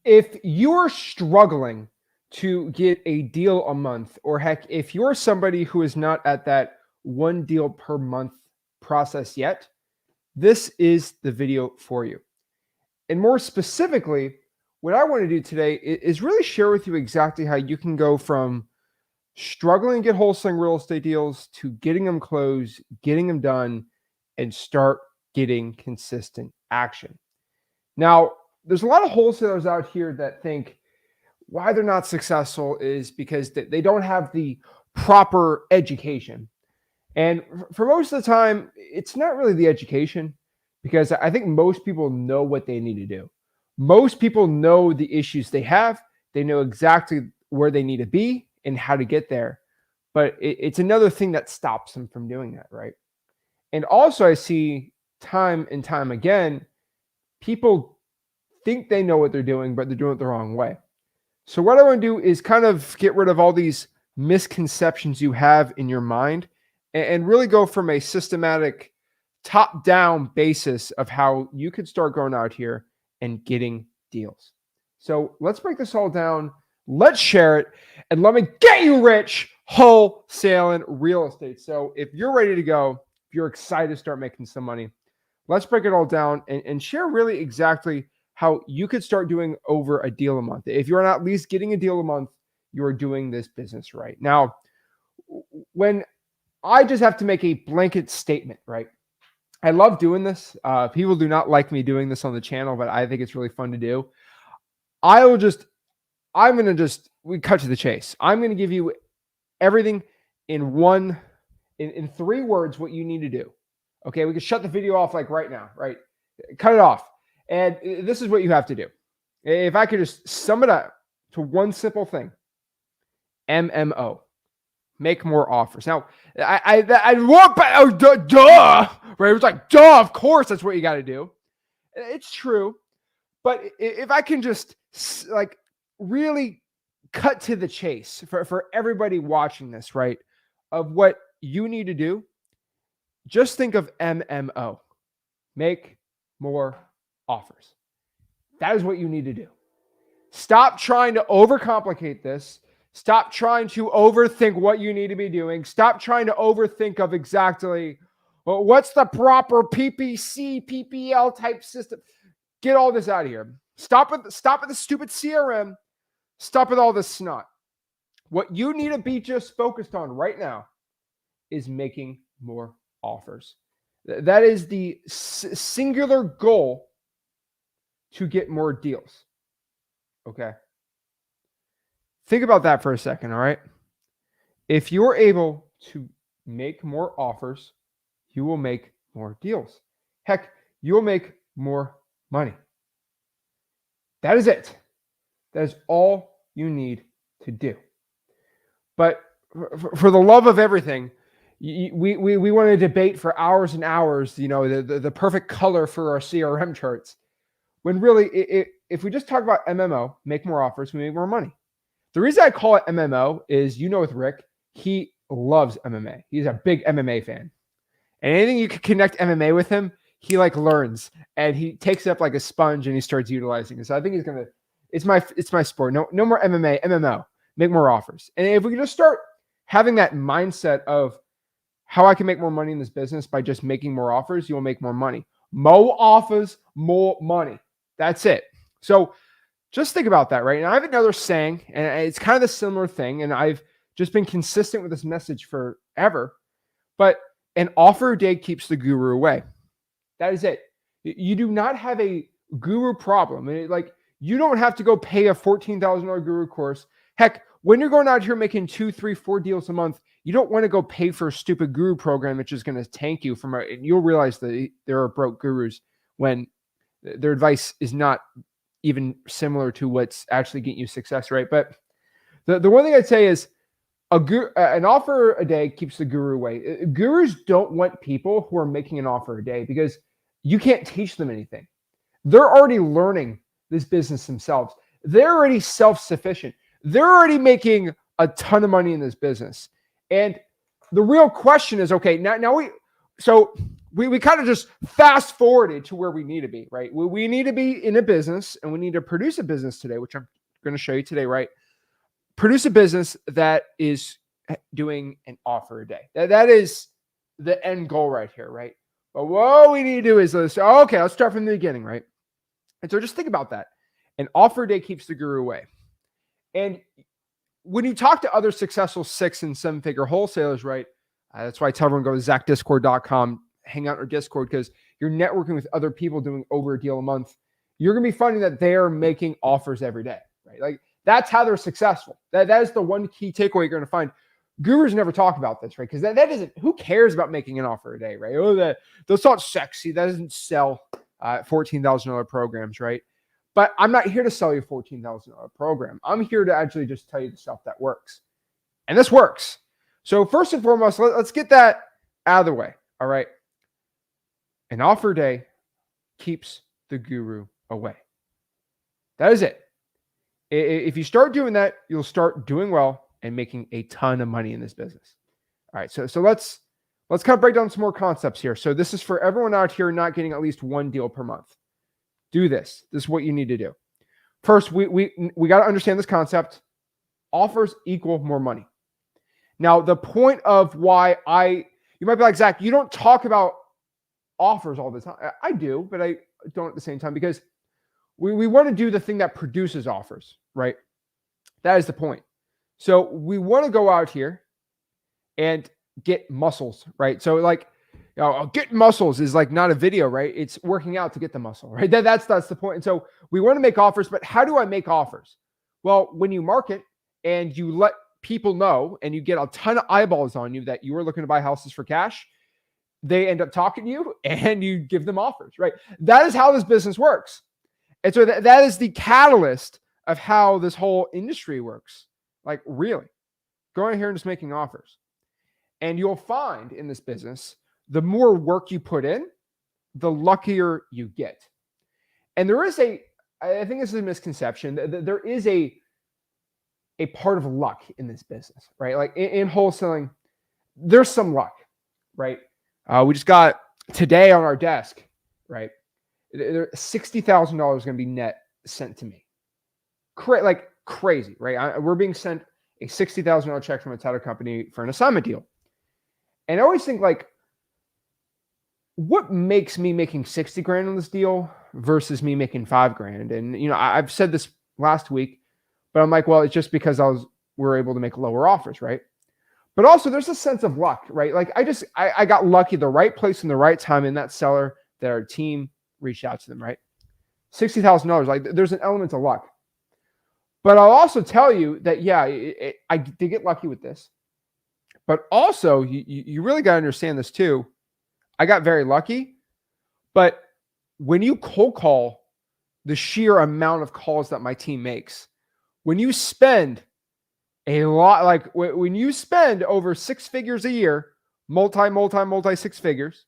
If you're struggling to get a deal a month, or heck, if you're somebody who is not at that one deal per month process yet, this is the video for you. And more specifically, what I want to do today is really share with you exactly how you can go from struggling to get wholesaling real estate deals to getting them closed, getting them done, and start getting consistent action. Now, there's a lot of wholesalers out here that think why they're not successful is because they don't have the proper education. And for most of the time, it's not really the education, because I think most people know what they need to do. Most people know the issues they have. They know exactly where they need to be and how to get there. But it's another thing that stops them from doing that, right? And also, I see time and time again, people think they know what they're doing, but they're doing it the wrong way. So what I want to do is kind of get rid of all these misconceptions you have in your mind and really go from a systematic top-down basis of how you could start going out here and getting deals. So let's break this all down. Let's share it, and let me get you rich wholesaling real estate. So if you're ready to go, if you're excited to start making some money, let's break it all down and share really exactly how you could start doing over a deal a month. If you're not at least getting a deal a month, you are doing this business right. Now, when I just have to make a blanket statement, right? I love doing this. People do not like me doing this on the channel, but I think it's really fun to do. We cut to the chase. I'm going to give you everything in 3 words, what you need to do. Okay, we can shut the video off like right now, right? Cut it off. And this is what you have to do. If I could just sum it up to one simple thing, MMO, make more offers. Now, duh, right? It was like, duh, of course, that's what you got to do. It's true. But if I can just like really cut to the chase for everybody watching this, right, of what you need to do, just think of MMO, make more offers. That is what you need to do. Stop trying to overcomplicate this. Stop trying to overthink what you need to be doing. Stop trying to overthink of exactly, well, what's the proper PPC, PPL type system. Get all this out of here. Stop with the stupid CRM. Stop with all this snot. What you need to be just focused on right now is making more offers. That is the singular goal to get more deals. Okay. Think about that for a second, all right? If you're able to make more offers, you will make more deals. Heck, you'll make more money. That is it. That is all you need to do. But for the love of everything, we want to debate for hours and hours, the perfect color for our CRM charts. When really, if we just talk about MMO, make more offers, we make more money. The reason I call it MMO is, with Rick, he loves MMA. He's a big MMA fan. And anything you can connect MMA with him, he learns, and he takes it up like a sponge and he starts utilizing it. So I think he's going to, it's my sport. No more MMA, MMO, make more offers. And if we can just start having that mindset of how I can make more money in this business by just making more offers, you will make more money. More offers, more money. That's it. So just think about that, right? And I have another saying, and it's kind of a similar thing, and I've just been consistent with this message forever, but an offer a day keeps the guru away. That is it. You do not have a guru problem. You don't have to go pay a $14,000 guru course. Heck, when you're going out here making 2, 3, 4 deals a month, you don't want to go pay for a stupid guru program, which is going to tank you and you'll realize that there are broke gurus when their advice is not even similar to what's actually getting you success, right? But the one thing I'd say is an offer a day keeps the guru away. Gurus don't want people who are making an offer a day because you can't teach them anything. They're already learning this business themselves. They're already self-sufficient. They're already making a ton of money in this business. And the real question is, okay, so we kind of just fast forwarded to where we need to be, right? We need to be in a business and we need to produce a business today, which I'm going to show you today, right? Produce a business that is doing an offer a day. That is the end goal right here, right? But what we need to do is let's start from the beginning, right? And so just think about that. An offer a day keeps the guru away. And when you talk to other successful 6 and 7 figure wholesalers, right? That's why I tell everyone go to zachdiscord.com, hang out in our Discord, because you're networking with other people doing over a deal a month. You're going to be finding that they're making offers every day, right? Like that's how they're successful. That is the one key takeaway you're going to find. Gurus never talk about this, right? Because that isn't, who cares about making an offer a day, right? Oh, that's not sexy. That doesn't sell $14,000 programs, right? But I'm not here to sell you a $14,000 program. I'm here to actually just tell you the stuff that works. And this works. So first and foremost, let's get that out of the way, all right? An offer day keeps the guru away. That is it. If you start doing that, you'll start doing well and making a ton of money in this business. All right, so let's kind of break down some more concepts here. So this is for everyone out here not getting at least one deal per month. Do this. This is what you need to do. First, we got to understand this concept. Offers equal more money. Now, the point of why you might be like, Zach, you don't talk about offers all the time. I do, but I don't at the same time, because we want to do the thing that produces offers, right? That is the point. So we want to go out here and get muscles, right? So like, getting muscles is like not a video, right? It's working out to get the muscle, right? That's the point. And so we want to make offers, but how do I make offers? Well, when you market and you let people know and you get a ton of eyeballs on you that you are looking to buy houses for cash, they end up talking to you and you give them offers, right? That is how this business works. And so that is the catalyst of how this whole industry works. Like really, going here and just making offers. And you'll find in this business, the more work you put in, the luckier you get. And there is I think this is a misconception. There is a part of luck in this business, right? Like in wholesaling, there's some luck, right? We just got today on our desk, right? $60,000 going to be net sent to me. Crazy, right? We're being sent a $60,000 check from a title company for an assignment deal. And I always think like, what makes me making 60 grand on this deal versus me making 5 grand? And, I've said this last week, but I'm like, well, it's just because we're able to make lower offers, right? But also there's a sense of luck, right? Like I got lucky, the right place in the right time in that seller that our team reached out to them, right? $60,000, like there's an element of luck. But I'll also tell you that, I did get lucky with this. But also, you really got to understand this too. I got very lucky. But when you cold call the sheer amount of calls that my team makes, when you spend a lot, like when you spend over 6 figures a year, multi 6 figures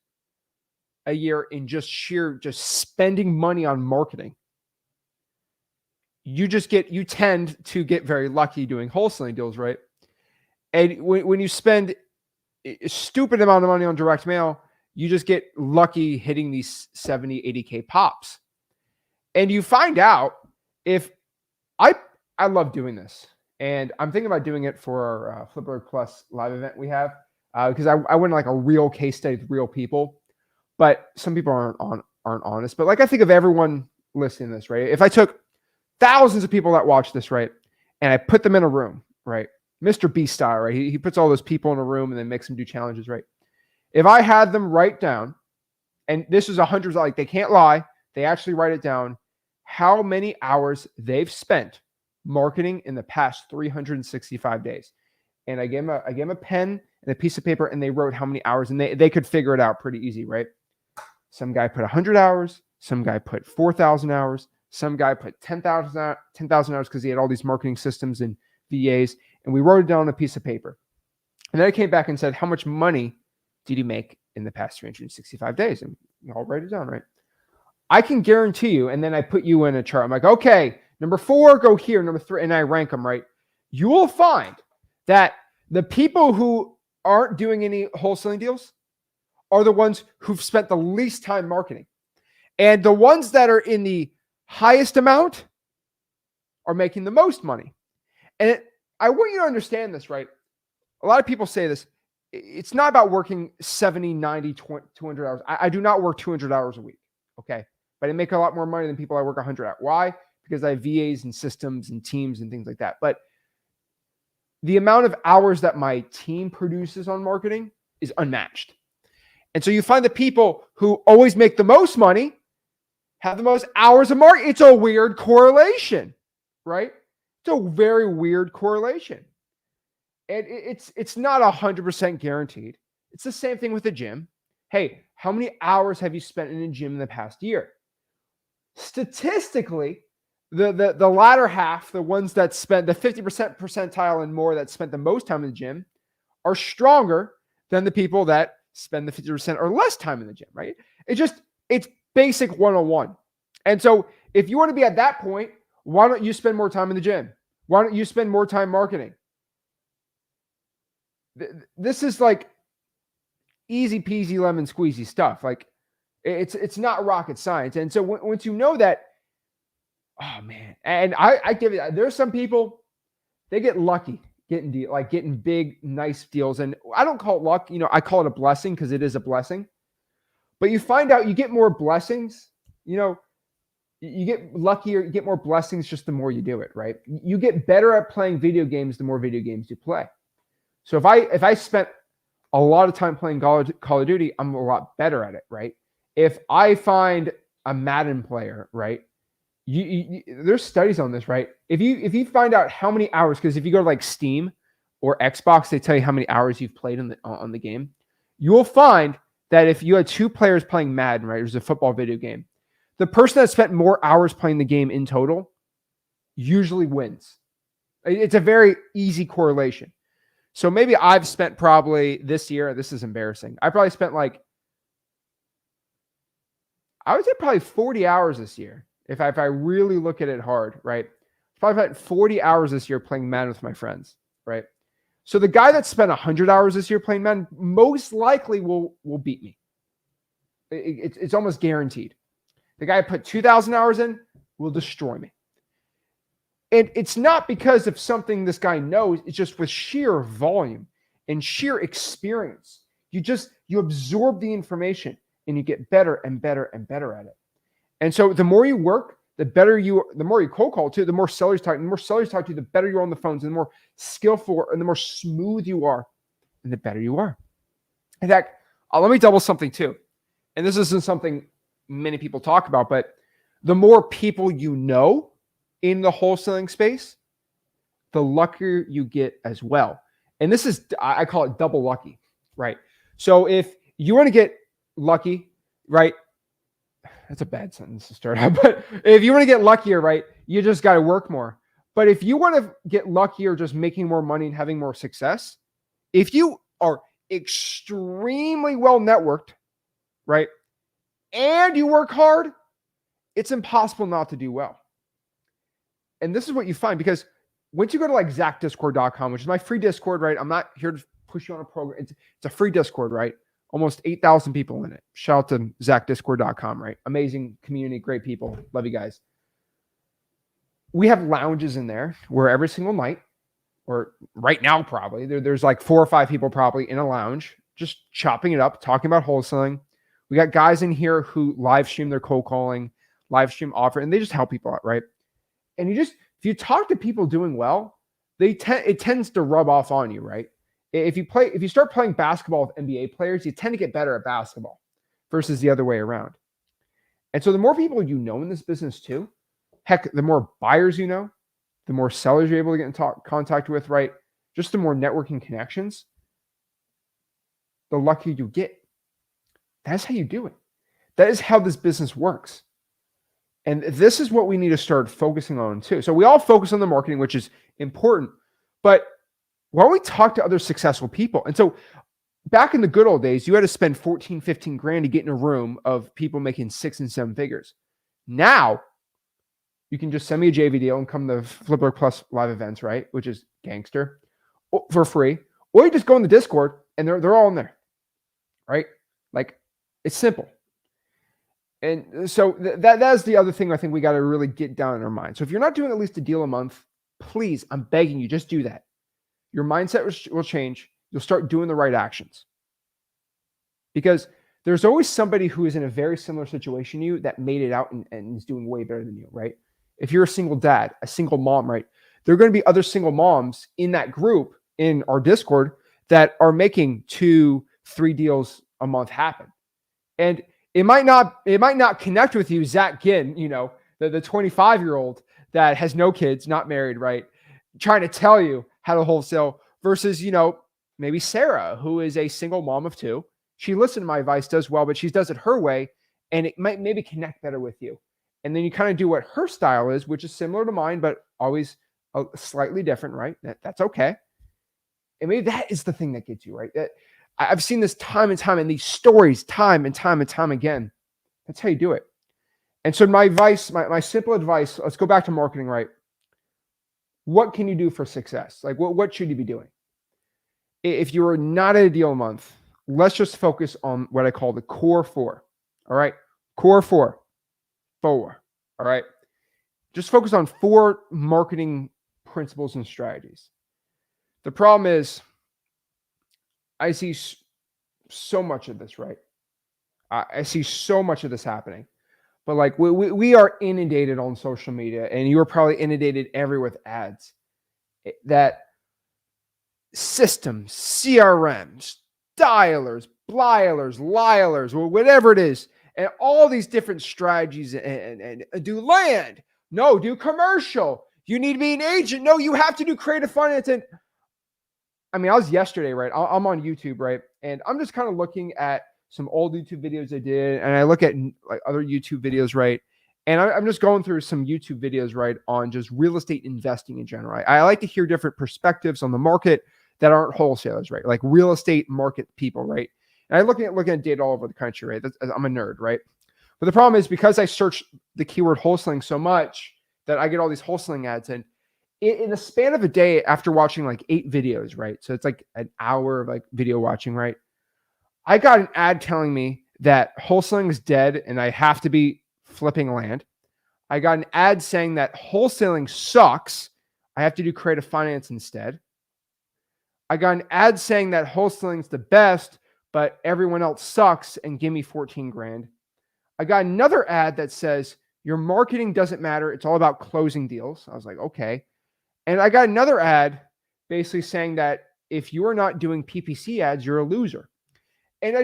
a year in just spending money on marketing, you tend to get very lucky doing wholesaling deals, right? And when you spend a stupid amount of money on direct mail, you just get lucky hitting these 70, 80K pops. And you find out if I love doing this. And I'm thinking about doing it for our Flipwithrick Plus live event we have, because I went like a real case study with real people, but some people aren't honest. But like I think of everyone listening to this, right? If I took thousands of people that watch this, right, and I put them in a room, right, Mr. Beast style, right? He puts all those people in a room and then makes them do challenges, right? If I had them write down, and this is 100, like they can't lie, they actually write it down, how many hours they've spent marketing in the past 365 days. And I gave them a pen and a piece of paper, and they wrote how many hours, and they could figure it out pretty easy, right? Some guy put 100 hours, some guy put 4,000 hours, some guy put 10,000 hours because he had all these marketing systems and VAs, and we wrote it down on a piece of paper. And then I came back and said, how much money did you make in the past 365 days? And I'll write it down, right? I can guarantee you, and then I put you in a chart. I'm like, okay, number 4, go here, number 3, and I rank them, right? You will find that the people who aren't doing any wholesaling deals are the ones who've spent the least time marketing. And the ones that are in the highest amount are making the most money. And I want you to understand this, right? A lot of people say this. It's not about working 70, 90, 200 hours. I do not work 200 hours a week, okay? But I make a lot more money than people I work 100 at. Why? Because I have VAs and systems and teams and things like that. But the amount of hours that my team produces on marketing is unmatched. And so you find the people who always make the most money have the most hours of marketing. It's a weird correlation, right? It's a very weird correlation. And it's not 100% guaranteed. It's the same thing with the gym. Hey, how many hours have you spent in a gym in the past year? Statistically, the latter half, the ones that spent the 50% percentile and more that spent the most time in the gym are stronger than the people that spend the 50% or less time in the gym, right? It's basic 101. And so if you want to be at that point, why don't you spend more time in the gym? Why don't you spend more time marketing? This is like easy peasy lemon squeezy stuff. Like it's not rocket science. And so once you know that, oh man, and I give it, there's some people, they get lucky getting big, nice deals. And I don't call it luck, I call it a blessing because it is a blessing. But you find out you get more blessings, you get luckier, you get more blessings just the more you do it, right? You get better at playing video games the more video games you play. So if I spent a lot of time playing Call of Duty, I'm a lot better at it, right? If I find a Madden player, right? There's studies on this, right? If you find out how many hours, because if you go to like Steam or Xbox, they tell you how many hours you've played on the game. You will find that if you had two players playing Madden, right? It was a football video game. The person that spent more hours playing the game in total usually wins. It's a very easy correlation. So maybe I've spent probably this year, this is embarrassing. I probably spent I would say probably 40 hours this year. If I really look at it hard, right? Probably about 40 hours this year playing Madden with my friends, right? So the guy that spent 100 hours this year playing Madden most likely will beat me. It's almost guaranteed. The guy who put 2,000 hours in will destroy me. And it's not because of something this guy knows. It's just with sheer volume and sheer experience. You absorb the information and you get better and better and better at it. And so the more you work, the more you cold call too, the more sellers talk, and the more sellers talk to you, the better you are on the phones, and the more skillful and the more smooth you are, and the better you are. In fact, let me double something too. And this isn't something many people talk about, but the more people you know in the wholesaling space, the luckier you get as well. And this is, I call it double lucky, right? So if you want to get lucky, right? That's a bad sentence to start out, but if you want to get luckier, right, you just got to work more. But if you want to get luckier, just making more money and having more success, if you are extremely well networked, right, and you work hard, it's impossible not to do well. And this is what you find, because once you go to like zachdiscord.com, which is my free Discord, right? I'm not here to push you on a program. It's a free Discord, right? Almost 8,000 people in it. Shout out to zachdiscord.com, right? Amazing community, great people. Love you guys. We have lounges in there where every single night, or right now probably, there's like 4 or 5 people probably in a lounge, just chopping it up, talking about wholesaling. We got guys in here who live stream their cold calling, live stream offer, and they just help people out, right? And if you talk to people doing well, it tends to rub off on you, right? If you start playing basketball with NBA players, you tend to get better at basketball versus the other way around. And so the more people you know in this business too, heck, the more buyers you know, the more sellers you're able to get in contact with, right? Just the more networking connections, the luckier you get. That's how you do it. That is how this business works. And this is what we need to start focusing on too. So we all focus on the marketing, which is important, but why don't we talk to other successful people? And so back in the good old days, you had to spend 14, 15 grand to get in a room of people making 6 and 7 figures. Now you can just send me a JV deal and come to Flipwithrick Plus live events, right? Which is gangster, for free. Or you just go in the Discord and they're all in there, right? Like, it's simple. And so that is the other thing I think we got to really get down in our mind. So if you're not doing at least a deal a month, please, I'm begging you, just do that. Your mindset will change. You'll start doing the right actions. Because there's always somebody who is in a very similar situation to you that made it out and is doing way better than you, right? If you're a single dad, a single mom, right? There are going to be other single moms in that group in our Discord that are making 2-3 deals a month happen. And it might not connect with you, Zach Ginn, the 25-year-old that has no kids, not married, right? Trying to tell you how to wholesale versus, maybe Sarah, who is a single mom of 2. She listened to my advice, does well, but she does it her way, and it might maybe connect better with you. And then you kind of do what her style is, which is similar to mine, but always slightly different, right? That's okay. And maybe that is the thing that gets you, right? I've seen this time and time, and these stories time and time and time again. That's how you do it. And so my advice, my simple advice, let's go back to marketing, right? What can you do for success? Like, what should you be doing? If you're not at a deal a month, let's just focus on what I call the core 4. All right. Core 4. All right. Just focus on 4 marketing principles and strategies. The problem is I see so much of this, right? I see so much of this happening. But like we are inundated on social media, and you are probably inundated everywhere with ads. That systems, CRMs, dialers, blialers, lialers, or whatever it is, and all these different strategies and do land. No, do commercial. You need to be an agent. No, you have to do creative finance. And I mean, I was yesterday, right? I'm on YouTube, right? And I'm just kind of looking at some old YouTube videos I did, and I look at like other YouTube videos, right? And I'm just going through some YouTube videos, right, on just real estate investing in general. I like to hear different perspectives on the market that aren't wholesalers, right? Like real estate market people, right? And I'm looking at data all over the country, right? I'm a nerd, right? But the problem is because I search the keyword wholesaling so much that I get all these wholesaling ads, and in the span of a day after watching like 8 videos, right? So it's like an hour of like video watching, right? I got an ad telling me that wholesaling is dead and I have to be flipping land. I got an ad saying that wholesaling sucks. I have to do creative finance instead. I got an ad saying that wholesaling is the best, but everyone else sucks and give me 14 grand. I got another ad that says your marketing doesn't matter. It's all about closing deals. I was like, okay. And I got another ad basically saying that if you are not doing PPC ads, you're a loser. And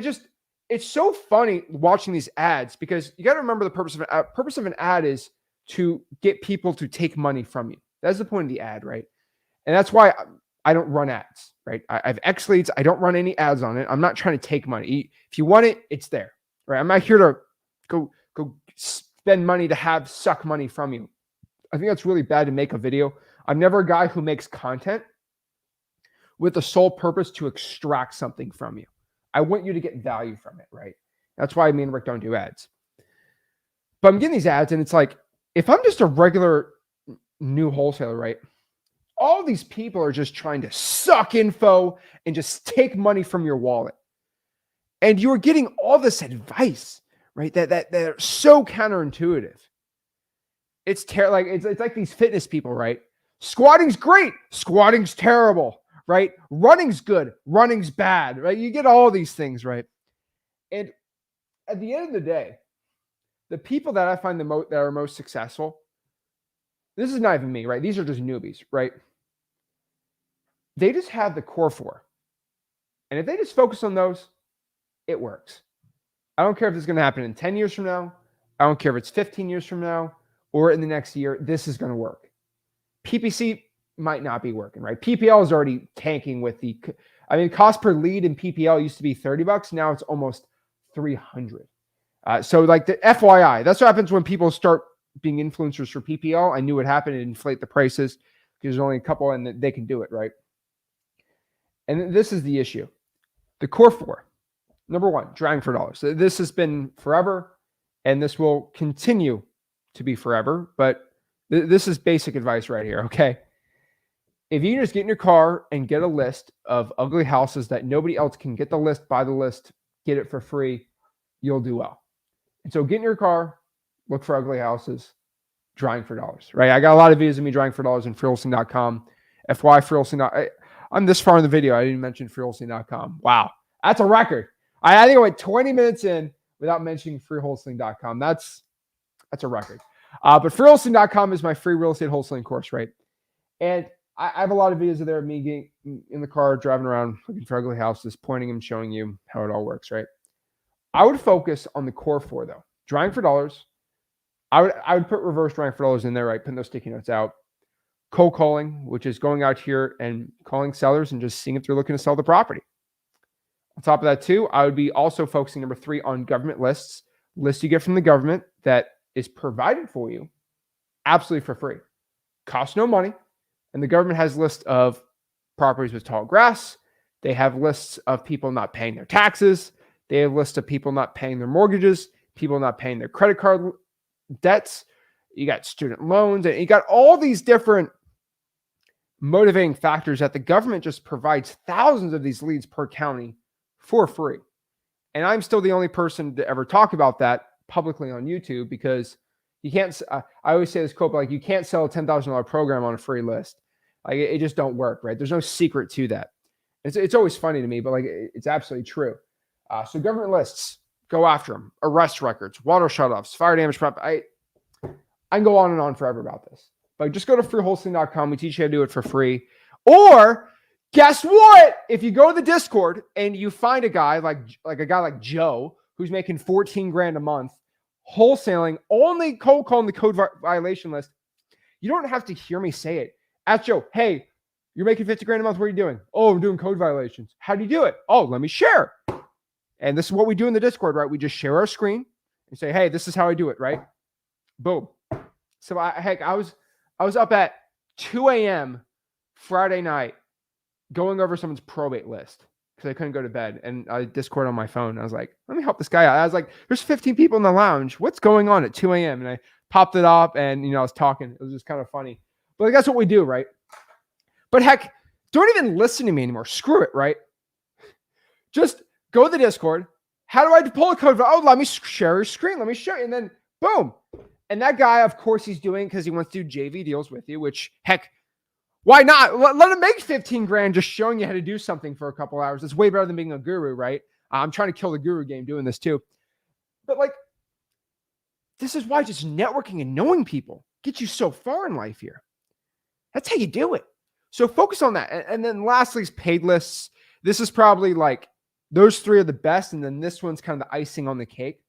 it's so funny watching these ads because you got to remember the purpose of an ad. Purpose of an ad is to get people to take money from you. That's the point of the ad, right? And that's why I don't run ads, right? I have X leads. I don't run any ads on it. I'm not trying to take money. If you want it, it's there, right? I'm not here to go spend money to suck money from you. I think that's really bad to make a video. I'm never a guy who makes content with the sole purpose to extract something from you. I want you to get value from it, right? That's why me and Rick don't do ads. But I'm getting these ads, and it's like, if I'm just a regular new wholesaler, right? All these people are just trying to suck info and just take money from your wallet. And you're getting all this advice, right? That are so counterintuitive. It's like these fitness people, right? Squatting's great. Squatting's terrible. Right? Running's good. Running's bad, right? You get all these things, right? And at the end of the day, the people that I find that are most successful, this is not even me, right? These are just newbies, right? They just have the core 4. And if they just focus on those, it works. I don't care if it's going to happen in 10 years from now. I don't care if it's 15 years from now or in the next year. This is going to work. PPC might not be working, right? PPL is already tanking with cost per lead in PPL used to be $30. Now it's almost 300. So like the FYI, that's what happens when people start being influencers for PPL. I knew what happened. It inflate the prices because there's only a couple and they can do it, right? And this is the issue. The core 4. Number 1, driving for dollars. This has been forever, and this will continue to be forever, but this is basic advice right here, okay? If you just get in your car and get a list of ugly houses that nobody else can get the list, buy the list, get it for free, you'll do well. And so get in your car, look for ugly houses, drawing for dollars, right? I got a lot of videos of me drawing for dollars in freewholesaling.com. FY freewholesaling. I'm this far in the video. I didn't mention freewholesaling.com. Wow. That's a record. I think I went 20 minutes in without mentioning freewholesaling.com. That's a record. But freewholesaling.com is my free real estate wholesaling course, right? And I have a lot of videos of there of me getting in the car, driving around, looking for ugly houses, pointing and showing you how it all works, right? I would focus on the core four, though. Drawing for dollars. I would put reverse drawing for dollars in there, right? Putting those sticky notes out. Cold calling, which is going out here and calling sellers and just seeing if they're looking to sell the property. On top of that, too, I would be also focusing, number 3, on government lists. Lists you get from the government that is provided for you absolutely for free. Costs no money. And the government has lists of properties with tall grass. They have lists of people not paying their taxes. They have lists of people not paying their mortgages, people not paying their credit card debts. You got student loans, and you got all these different motivating factors that the government just provides thousands of these leads per county for free. And I'm still the only person to ever talk about that publicly on YouTube, because you can't, I always say this quote, but like, you can't sell a $10,000 program on a free list. Like, it just don't work, right? There's no secret to that. It's always funny to me, but like, it's absolutely true. So government lists, go after them. Arrest records, water shutoffs, fire damage prep. I can go on and on forever about this. But just go to freewholesaling.com. We teach you how to do it for free. Or guess what? If you go to the Discord and you find a guy like Joe, who's making 14 grand a month, wholesaling, only cold calling the code violation list, you don't have to hear me say it. Ask Joe, hey, you're making 50 grand a month. What are you doing? Oh, I'm doing code violations. How do you do it? Oh, let me share. And this is what we do in the Discord, right? We just share our screen and say, hey, this is how I do it, right? Boom. So I was up at 2 a.m. Friday night going over someone's probate list because I couldn't go to bed. And I Discord on my phone. I was like, let me help this guy out. I was like, there's 15 people in the lounge. What's going on at 2 a.m.? And I popped it up and, I was talking. It was just kind of funny. But like, that's what we do, right? But heck, don't even listen to me anymore. Screw it, right? Just go to the Discord. How do I pull a code? Oh, let me share your screen. Let me show you. And then boom. And that guy, of course, he's doing because he wants to do JV deals with you, which, heck, why not? Let him make 15 grand just showing you how to do something for a couple hours. It's way better than being a guru, right? I'm trying to kill the guru game doing this too. But like, this is why just networking and knowing people gets you so far in life here. That's how you do it. So focus on that. And then lastly is paid lists. This is probably like, those 3 are the best. And then this one's kind of the icing on the cake.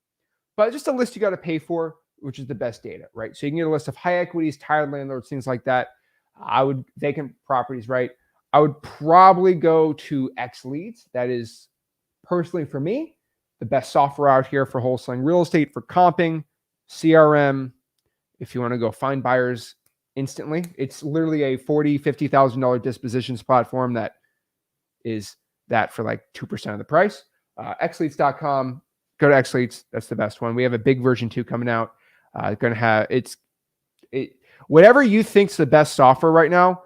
But just a list you got to pay for, which is the best data, right? So you can get a list of high equities, tired landlords, things like that. Vacant properties, right? I would probably go to X Leads. That is personally for me, the best software out here for wholesaling real estate, for comping, CRM. If you want to go find buyers instantly, it's literally a $40,000, $50,000 dispositions platform that is that for like 2% of the price. xleads.com, go to xleads. That's the best one. We have a big version 2 coming out. Going to have whatever you think's the best software right now,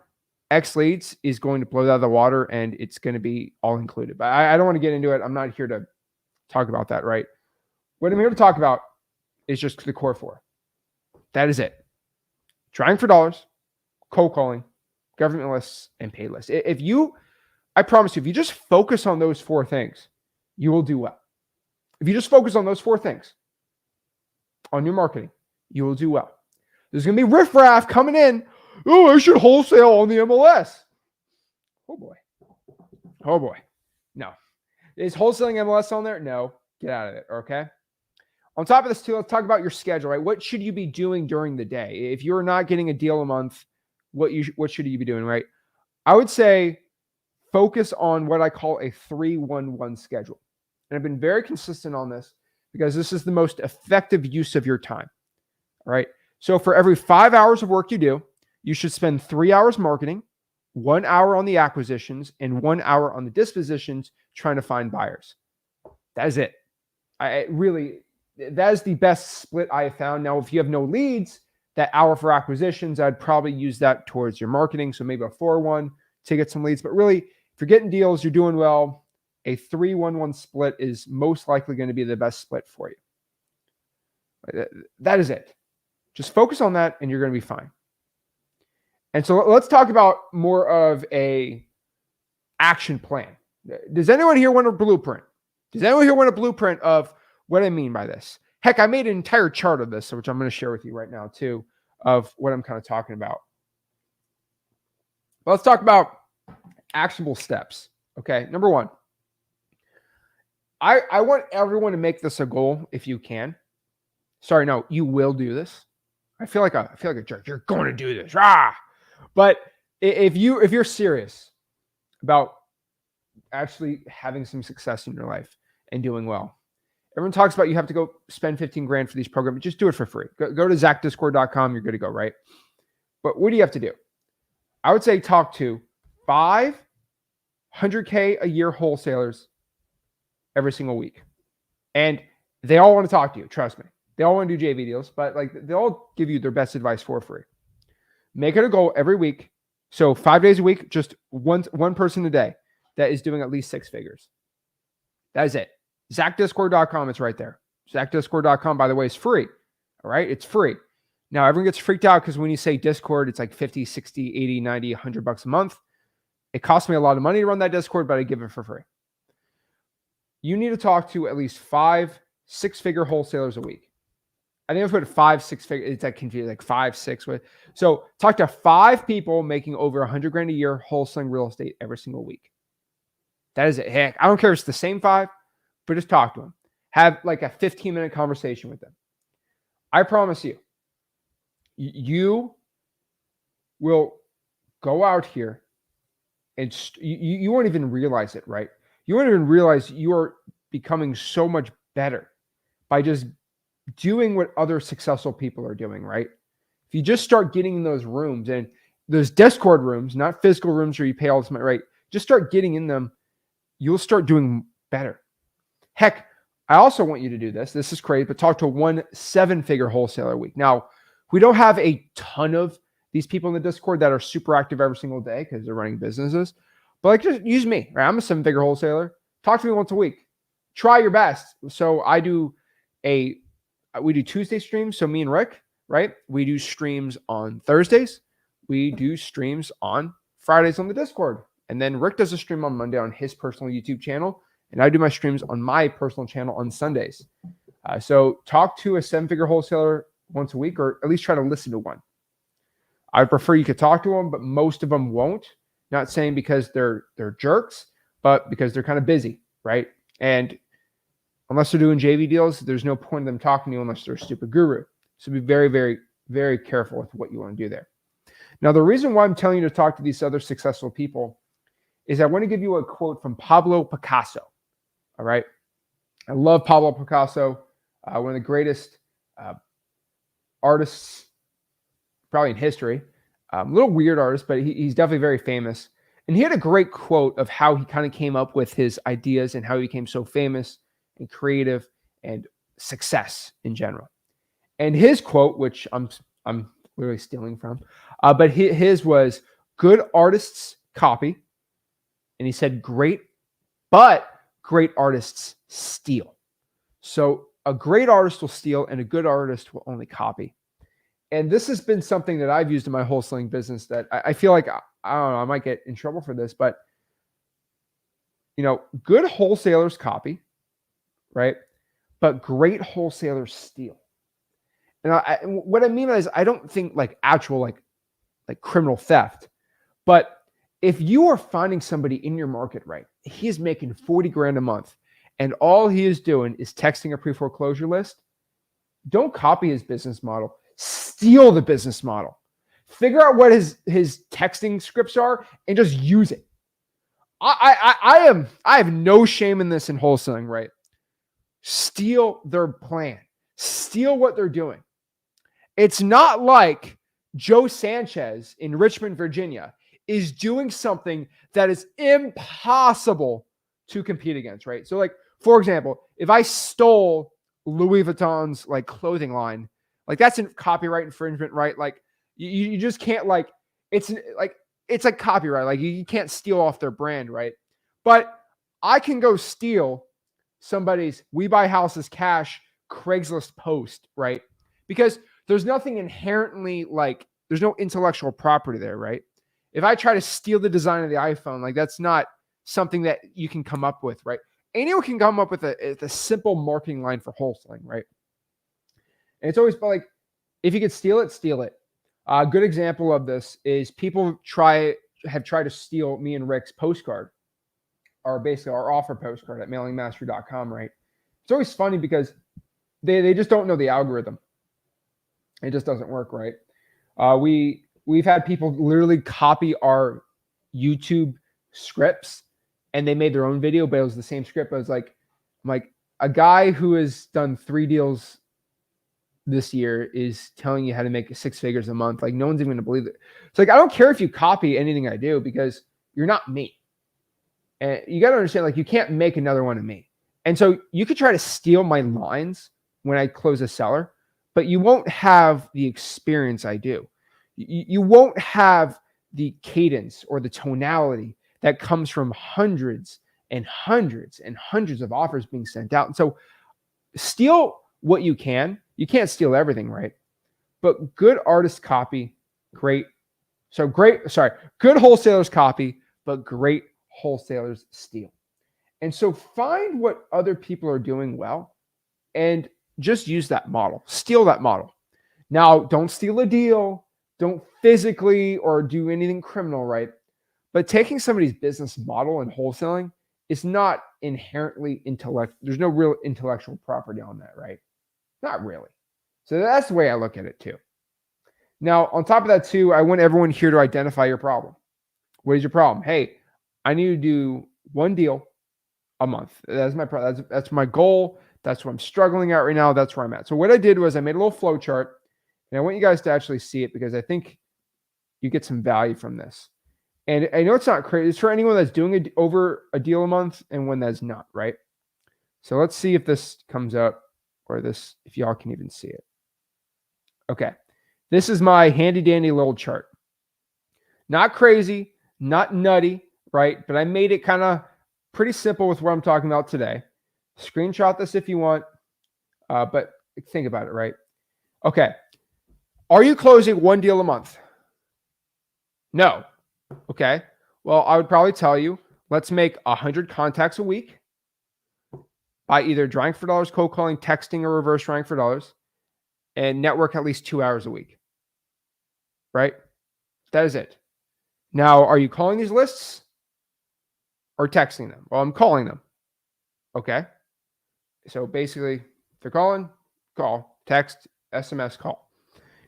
X Leads is going to blow that out of the water, and it's going to be all included. But I don't want to get into it. I'm not here to talk about that, right? What I'm here to talk about is just the core 4. That is it. Trying for dollars, cold calling, government lists, and paid lists. I promise you, if you just focus on those 4 things, you will do well. If you just focus on those 4 things on your marketing, you will do well. There's going to be riffraff coming in. Oh, I should wholesale on the MLS. Oh, boy. Oh, boy. No. Is wholesaling MLS on there? No. Get out of it, okay? On top of this, too, let's talk about your schedule, right? What should you be doing during the day? If you're not getting a deal a month, what should you be doing, right? I would say focus on what I call a 3-1-1 schedule. And I've been very consistent on this because this is the most effective use of your time, all right? So for every 5 hours of work you do, you should spend 3 hours marketing, 1 hour on the acquisitions, and 1 hour on the dispositions trying to find buyers. That is it. That is the best split I have found. Now, if you have no leads, that hour for acquisitions, I'd probably use that towards your marketing. So maybe a 4-1 to get some leads. But really, if you're getting deals, you're doing well, a 3-1-1 split is most likely going to be the best split for you. That is it. Just focus on that and you're going to be fine. And so let's talk about more of a action plan. Does anyone here want a blueprint? Does anyone here want a blueprint of what I mean by this? Heck, I made an entire chart of this, which I'm going to share with you right now too, of what I'm kind of talking about. Let's talk about actionable steps. Okay. Number one, I want everyone to make this a goal if you can. Sorry, no, you will do this. I feel like a jerk. You're going to do this. But if you're serious about actually having some success in your life and doing well, everyone talks about you have to go spend 15 grand for these programs. Just do it for free. Go to zachdiscord.com. You're good to go, right? But what do you have to do? I would say talk to 500K a year wholesalers every single week. And they all want to talk to you. Trust me. They all want to do JV deals, but like they'll all give you their best advice for free. Make it a goal every week. So 5 days a week, just one person a day that is doing at least 6 figures. That is it. ZachDiscord.com, it's right there. ZachDiscord.com, by the way, is free. All right, it's free. Now, everyone gets freaked out because when you say Discord, it's like 50, 60, 80, 90, $100 a month. It costs me a lot of money to run that Discord, but I give it for free. You need to talk to at least 5 6-figure wholesalers a week. I think I've put 5 6-figure. It's like confusing, like 5 6. So talk to 5 people making over 100 grand a year wholesaling real estate every single week. That is it. Heck, I don't care if it's the same 5, but just talk to them. Have like a 15-minute conversation with them. I promise you, you will go out here and you won't even realize it, right? You won't even realize you are becoming so much better by just doing what other successful people are doing, right? If you just start getting in those rooms and those Discord rooms, not physical rooms where you pay all this money, right? Just start getting in them. You'll start doing better. Heck, I also want you to do this. This is crazy, but talk to 1 7-figure wholesaler a week. Now, we don't have a ton of these people in the Discord that are super active every single day because they're running businesses. But like, just use me, right? I'm a 7-figure wholesaler. Talk to me once a week. Try your best. So we do Tuesday streams. So me and Rick, right? We do streams on Thursdays. We do streams on Fridays on the Discord. And then Rick does a stream on Monday on his personal YouTube channel. And I do my streams on my personal channel on Sundays. So talk to a 7-figure wholesaler once a week, or at least try to listen to one. I prefer you could talk to them, but most of them won't. Not saying because they're jerks, but because they're kind of busy, right? And unless they're doing JV deals, there's no point in them talking to you unless they're a stupid guru. So be very, very, very careful with what you want to do there. Now, the reason why I'm telling you to talk to these other successful people is I want to give you a quote from Pablo Picasso. All right. I love Pablo Picasso, one of the greatest artists probably in history. A little weird artist, but he's definitely very famous. And he had a great quote of how he kind of came up with his ideas and how he became so famous and creative and success in general. And his quote, which I'm literally stealing from, but his was, "Good artists copy." And he said, great artists steal. So a great artist will steal and a good artist will only copy. And this has been something that I've used in my wholesaling business that I feel like, I don't know, I might get in trouble for this, but good wholesalers copy, right? But great wholesalers steal. And what I mean is, I don't think like actual like criminal theft, but if you are finding somebody in your market, right, he is making 40 grand a month and all he is doing is texting a pre-foreclosure list, don't copy his business model. Steal the business model. Figure out what his texting scripts are and just use it. I have no shame in this in wholesaling, right? Steal their plan. Steal what they're doing. It's not like Joe Sanchez in Richmond, Virginia is doing something that is impossible to compete against, right? So like, for example, if I stole Louis Vuitton's like clothing line, like that's a copyright infringement, right? Like you just can't it's like copyright. Like you can't steal off their brand, right? But I can go steal somebody's We Buy Houses Cash Craigslist post, right? Because there's nothing inherently like, there's no intellectual property there, right? If I try to steal the design of the iPhone, like that's not something that you can come up with, right? Anyone can come up with a simple marketing line for wholesaling, right? And it's always like, if you could steal it, steal it. A good example of this is people have tried to steal me and Rick's postcard, or basically our offer postcard at mailingmastery.com, right? It's always funny because they just don't know the algorithm. It just doesn't work, right? We've had people literally copy our YouTube scripts and they made their own video, but it was the same script. I was like, I'm like, a guy who has done 3 deals this year is telling you how to make 6 figures a month. Like, no one's even going to believe it. It's like, I don't care if you copy anything I do because you're not me. And you got to understand, like, you can't make another one of me. And so you could try to steal my lines when I close a seller, but you won't have the experience I do. You won't have the cadence or the tonality that comes from hundreds and hundreds and hundreds of offers being sent out. And so steal what you can. You can't steal everything, right? But good artists copy, good wholesalers copy, but great wholesalers steal. And so find what other people are doing well and just use that model, steal that model. Now, don't steal a deal, don't physically or do anything criminal, right? But taking somebody's business model and wholesaling is not inherently there's no real intellectual property on that, right? Not really. So that's the way I look at it too. Now, on top of that too, I want everyone here to identify your problem. What is your problem? Hey, I need to do 1 deal a month. That's my problem. That's my goal. That's what I'm struggling at right now. That's where I'm at. So what I did was I made a little flow chart, and I want you guys to actually see it because I think you get some value from this. And I know it's not crazy. It's for anyone that's doing over a deal a month and one that's not, right? So let's see if this comes up or if y'all can even see it. Okay. This is my handy dandy little chart. Not crazy, not nutty, right? But I made it kind of pretty simple with what I'm talking about today. Screenshot this if you want, but think about it, right? Okay. Are you closing 1 deal a month? No. Okay. Well, I would probably tell you, let's make 100 contacts a week by either drawing for dollars, cold calling, texting, or reverse drawing for dollars, and network at least 2 hours a week. Right? That is it. Now, are you calling these lists or texting them? Well, I'm calling them. Okay. So basically, if they're calling, call, text, SMS, call.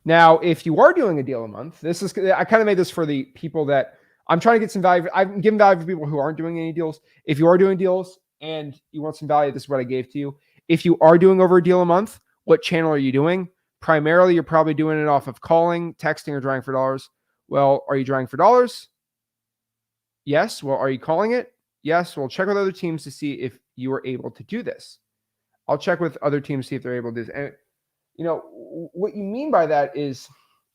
Now, if you are doing a deal a month, I kind of made this for the people that I'm trying to get some value. I'm giving value for people who aren't doing any deals. If you are doing deals and you want some value, this is what I gave to you. If you are doing over a deal a month, what channel are you doing? Primarily, you're probably doing it off of calling, texting, or drawing for dollars. Well, are you drawing for dollars? Yes. Well, are you calling it? Yes. We'll check with other teams to see if you are able to do this. I'll check with other teams to see if they're able to do this. And you know, what you mean by that is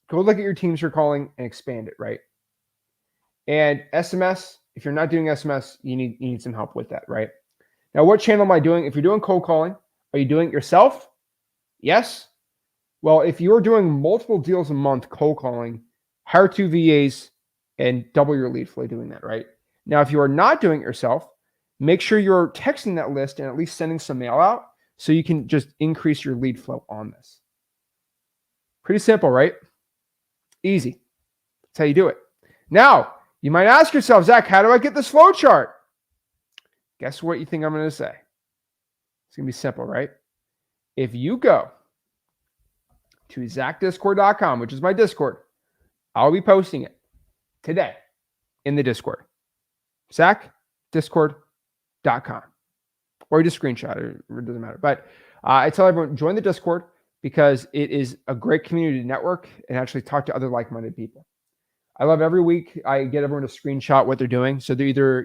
go look at your teams you're calling and expand it, right? And SMS, if you're not doing SMS, you need some help with that, right? Now, what channel am I doing? If you're doing cold calling, are you doing it yourself? Yes. Well, if you're doing multiple deals a month cold calling, hire 2 VAs and double your lead flow doing that, right? Now, if you are not doing it yourself, make sure you're texting that list and at least sending some mail out so you can just increase your lead flow on this. Pretty simple, right? Easy. That's how you do it. Now, you might ask yourself, Zach, how do I get this flow chart? Guess what you think I'm going to say? It's going to be simple, right? If you go to zachdiscord.com, which is my Discord, I'll be posting it today in the Discord. zachdiscord.com. Or you just screenshot it. It doesn't matter. But I tell everyone, join the Discord because it is a great community to network and actually talk to other like-minded people. I love every week I get everyone to screenshot what they're doing. So they're either,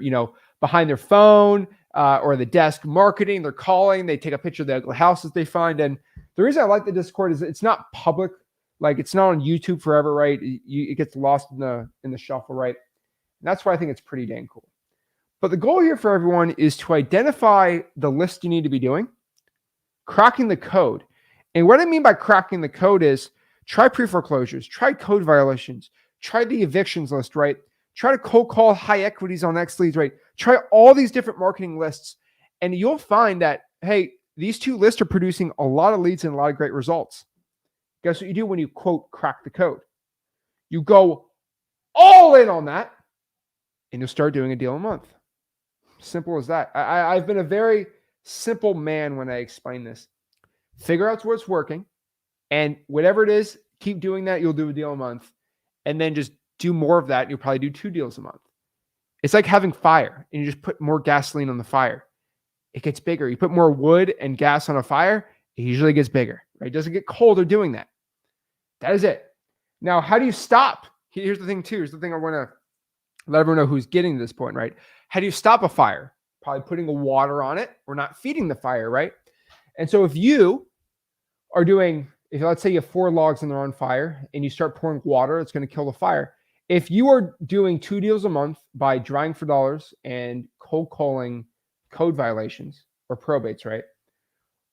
behind their phone or the desk marketing, they're calling, they take a picture of the ugly houses they find. And the reason I like the Discord is it's not public. Like it's not on YouTube forever, right? It gets lost in the shuffle, right? And that's why I think it's pretty dang cool. But the goal here for everyone is to identify the list you need to be doing, cracking the code. And what I mean by cracking the code is try pre-foreclosures, try code violations, try the evictions list, right? Try to cold call high equities on X leads, right? Try all these different marketing lists. And you'll find that, hey, these two lists are producing a lot of leads and a lot of great results. Guess what you do when you, quote, crack the code? You go all in on that, and you'll start doing a deal a month. Simple as that. I've been a very simple man when I explain this. Figure out what's working, and whatever it is, keep doing that. You'll do a deal a month, and then just do more of that. And you'll probably do 2 deals a month. It's like having fire, and you just put more gasoline on the fire. It gets bigger. You put more wood and gas on a fire, it usually gets bigger, right? It doesn't get colder doing that. That is it. Now, how do you stop? Here's the thing too. Here's the thing I want to let everyone know who's getting to this point, right? How do you stop a fire? Probably putting a water on it or not feeding the fire, right? And so if you are doing, if let's say you have 4 logs and they're on fire and you start pouring water, it's going to kill the fire. If you are doing 2 deals a month by drying for dollars and cold calling code violations or probates, right?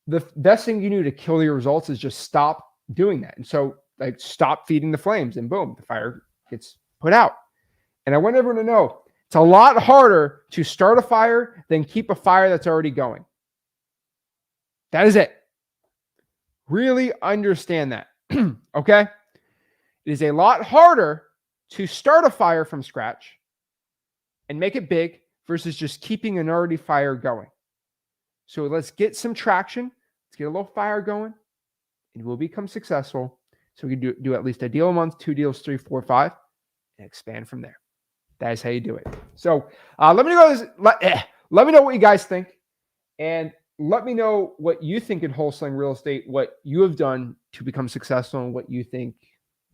The best thing you do to kill your results is just stop doing that. And so like stop feeding the flames and boom, the fire gets put out. And I want everyone to know it's a lot harder to start a fire than keep a fire that's already going. That is it. Really understand that. Okay? It is a lot harder to start a fire from scratch and make it big versus just keeping an already fire going. So let's get some traction. Let's get a little fire going and we'll become successful. So we can do at least a deal a month, 2 deals, 3, 4, 5, and expand from there. That is how you do it. So let me know what you guys think, and let me know what you think in wholesaling real estate, what you have done to become successful, and what you think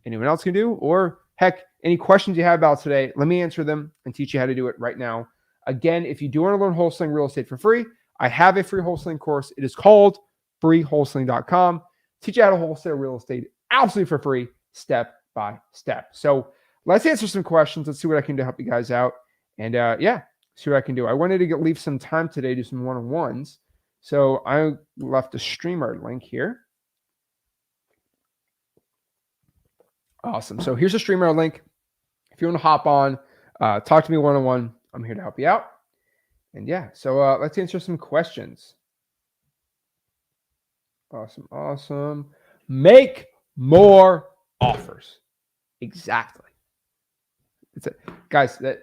anyone else can do, or heck, any questions you have about today. Let me answer them and teach you how to do it right now. Again, if you do want to learn wholesaling real estate for free, I have a free wholesaling course. It is called freewholesaling.com. Teach you how to wholesale real estate absolutely for free, step by step. So let's answer some questions. Let's see what I can do to help you guys out. And see what I can do. I wanted to leave some time today to do some one-on-ones. So I left a StreamYard link here. Awesome. So here's a StreamYard link. If you want to hop on, talk to me one-on-one, I'm here to help you out. And so let's answer some questions. Awesome. Make more offers. Exactly. It's it. Guys, that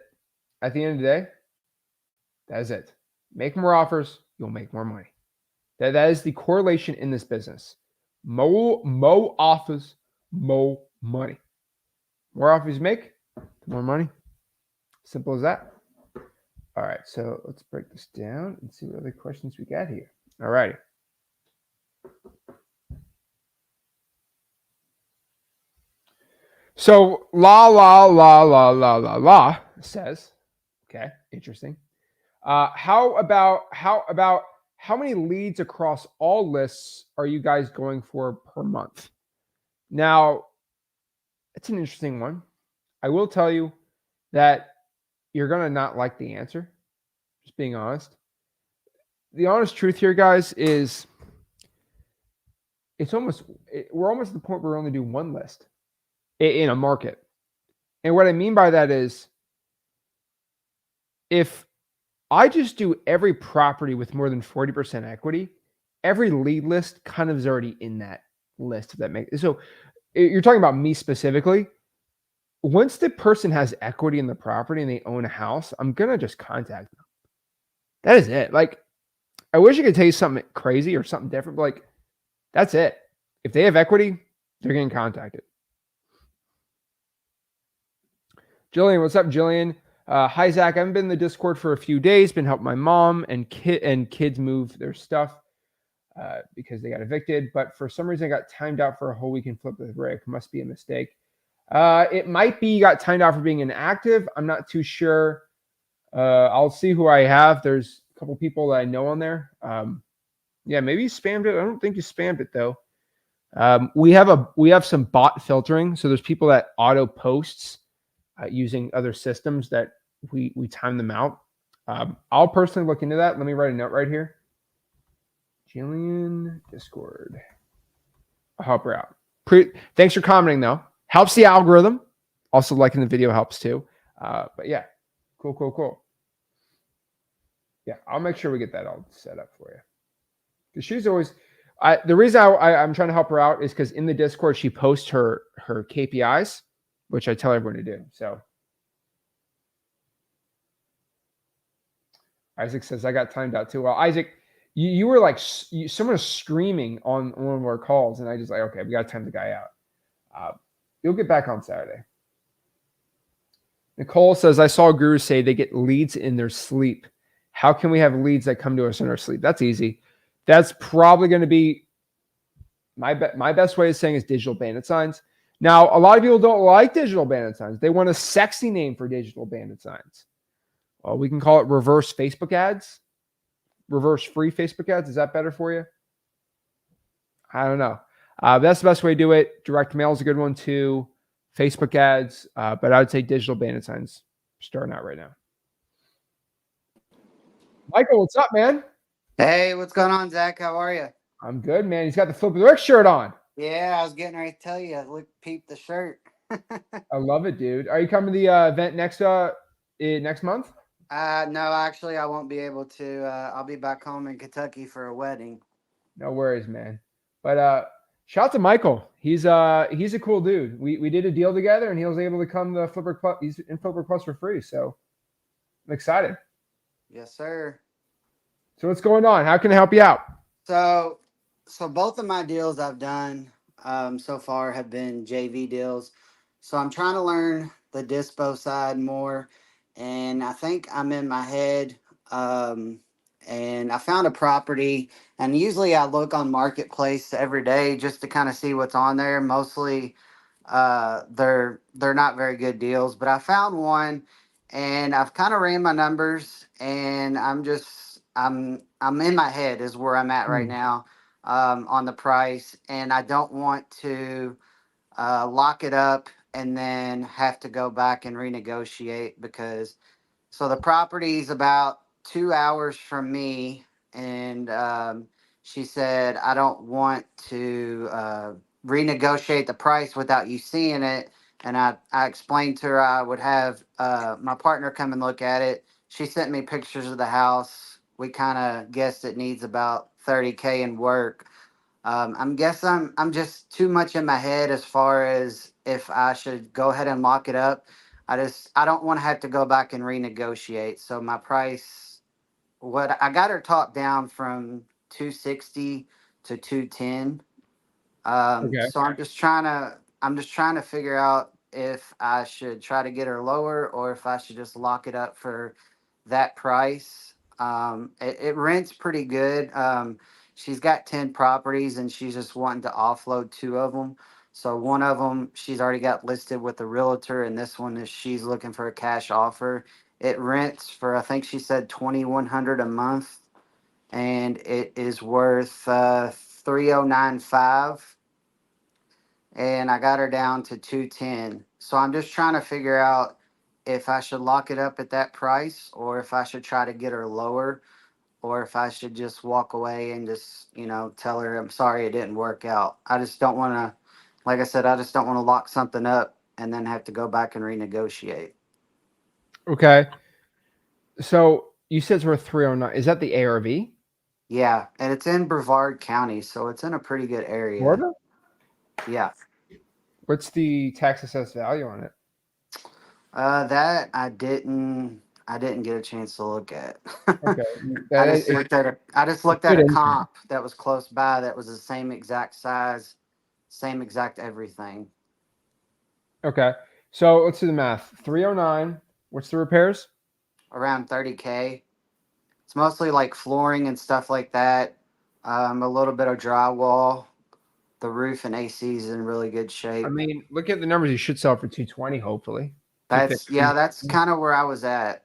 at the end of the day, that is it. Make more offers, you'll make more money. That is the correlation in this business. More offers, more money. More offers you make, the more money. Simple as that. All right, so let's break this down and see what other questions we got here. All righty. So la says, okay, interesting. How about how many leads across all lists are you guys going for per month? Now, it's an interesting one. I will tell you that you're gonna not like the answer. Just being honest. The honest truth here, guys, is we're almost at the point where we only do 1 list in a market. And what I mean by that is if I just do every property with more than 40% equity, every lead list kind of is already in that list. If that makes so, you're talking about me specifically. Once the person has equity in the property and they own a house, I'm gonna just contact them. That is it. Like, I wish I could tell you something crazy or something different, but like, that's it. If they have equity, they're getting contacted. Jillian, what's up, Jillian? Hi, Zach. I haven't been in the Discord for a few days. Been helping my mom and kids move their stuff because they got evicted. But for some reason, I got timed out for a whole week in Flip with Rick. Must be a mistake. It might be you got timed out for being inactive. I'm not too sure. I'll see who I have. There's a couple people that I know on there. Maybe you spammed it. I don't think you spammed it though. We have some bot filtering. So there's people that auto posts using other systems that we time them out. I'll personally look into that. Let me write a note right here. Jillian Discord. I'll help her out. Thanks for commenting though. Helps the algorithm. Also liking the video helps too. But yeah, cool. Yeah, I'll make sure we get that all set up for you. Because she's always, the reason I'm trying to help her out is because in the Discord she posts her KPIs, which I tell everyone to do. So Isaac says I got timed out too well. Isaac, you were like someone was screaming on one of our calls, and I just like, okay, we got to time the guy out. You'll get back on Saturday. Nicole says I saw gurus say they get leads in their sleep. How can we have leads that come to us in our sleep? That's easy. That's probably going to be my best way of saying is digital bandit signs. Now, a lot of people don't like digital bandit signs. They want a sexy name for digital bandit signs. Well, we can call it reverse Facebook ads, reverse free Facebook ads. Is that better for you? I don't know. That's the best way to do it. Direct mail is a good one too. Facebook ads, but I would say digital bandit signs starting out right now. Michael, what's up, man? Hey, what's going on, Zach? How are you? I'm good, man. He's got the Flip with Rick shirt on. Yeah, I was getting ready to tell you. Look, peep the shirt. I love it, dude. Are you coming to the event next month? No, actually, I won't be able to. I'll be back home in Kentucky for a wedding. No worries, man. But shout out to Michael. He's a cool dude. We did a deal together, and he was able to come to Flipper Plus. He's in Flipper Plus for free, so I'm excited. Yes, sir. So what's going on? How can I help you out? So both of my deals I've done so far have been JV deals. So I'm trying to learn the dispo side more, and I think I'm in my head. And I found a property, and usually I look on Marketplace every day just to kind of see what's on there. Mostly, they're not very good deals, but I found one, and I've kind of ran my numbers, and I'm in my head is where I'm at right now on the price, and I don't want to lock it up and then have to go back and renegotiate because so the property's about 2 hours from me, and she said I don't want to renegotiate the price without you seeing it. And I explained to her I would have my partner come and look at it. She sent me pictures of the house. We kind of guessed it needs about 30K in work. I'm guessing I'm just too much in my head as far as if I should go ahead and lock it up. I don't want to have to go back and renegotiate. So my price, what I got her talked down from 260 to 210. Okay. So I'm just trying to figure out if I should try to get her lower or if I should just lock it up for that price. It rents pretty good. She's got 10 properties and she's just wanting to offload two of them. So one of them she's already got listed with a realtor, and this one is she's looking for a cash offer. It rents for I think she said 2,100 a month, and it is worth 3,095, and I got her down to 210. So I'm just trying to figure out if I should lock it up at that price or if I should try to get her lower or if I should just walk away and just, tell her I'm sorry it didn't work out. I just don't want to, like I said, I just don't want to lock something up and then have to go back and renegotiate. Okay. So you said it's worth 309. Is that the ARV? Yeah, and it's in Brevard County, so it's in a pretty good area. Florida? Yeah. What's the tax assessed value on it? That I didn't get a chance to look at. Okay. I just looked at a comp that was close by that was the same exact size, same exact everything. Okay. So let's do the math. 309. What's the repairs? Around 30K. It's mostly like flooring and stuff like that. A little bit of drywall. The roof and AC is in really good shape. I mean, look at the numbers. You should sell for 220, hopefully. That's kind of where I was at.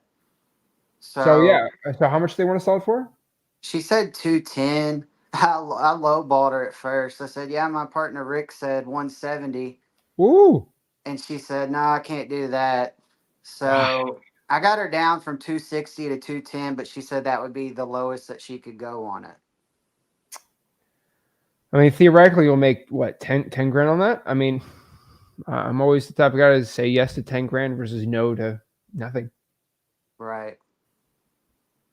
So yeah. So how much do they want to sell it for? She said 210. I lowballed her at first. I said, yeah, my partner Rick said 170. Ooh. And she said, no, I can't do that. So I got her down from 260 to 210, but she said that would be the lowest that she could go on it. I mean, theoretically, you'll make what 10 grand on that. I mean, I'm always the type of guy to say yes to 10 grand versus no to nothing. Right.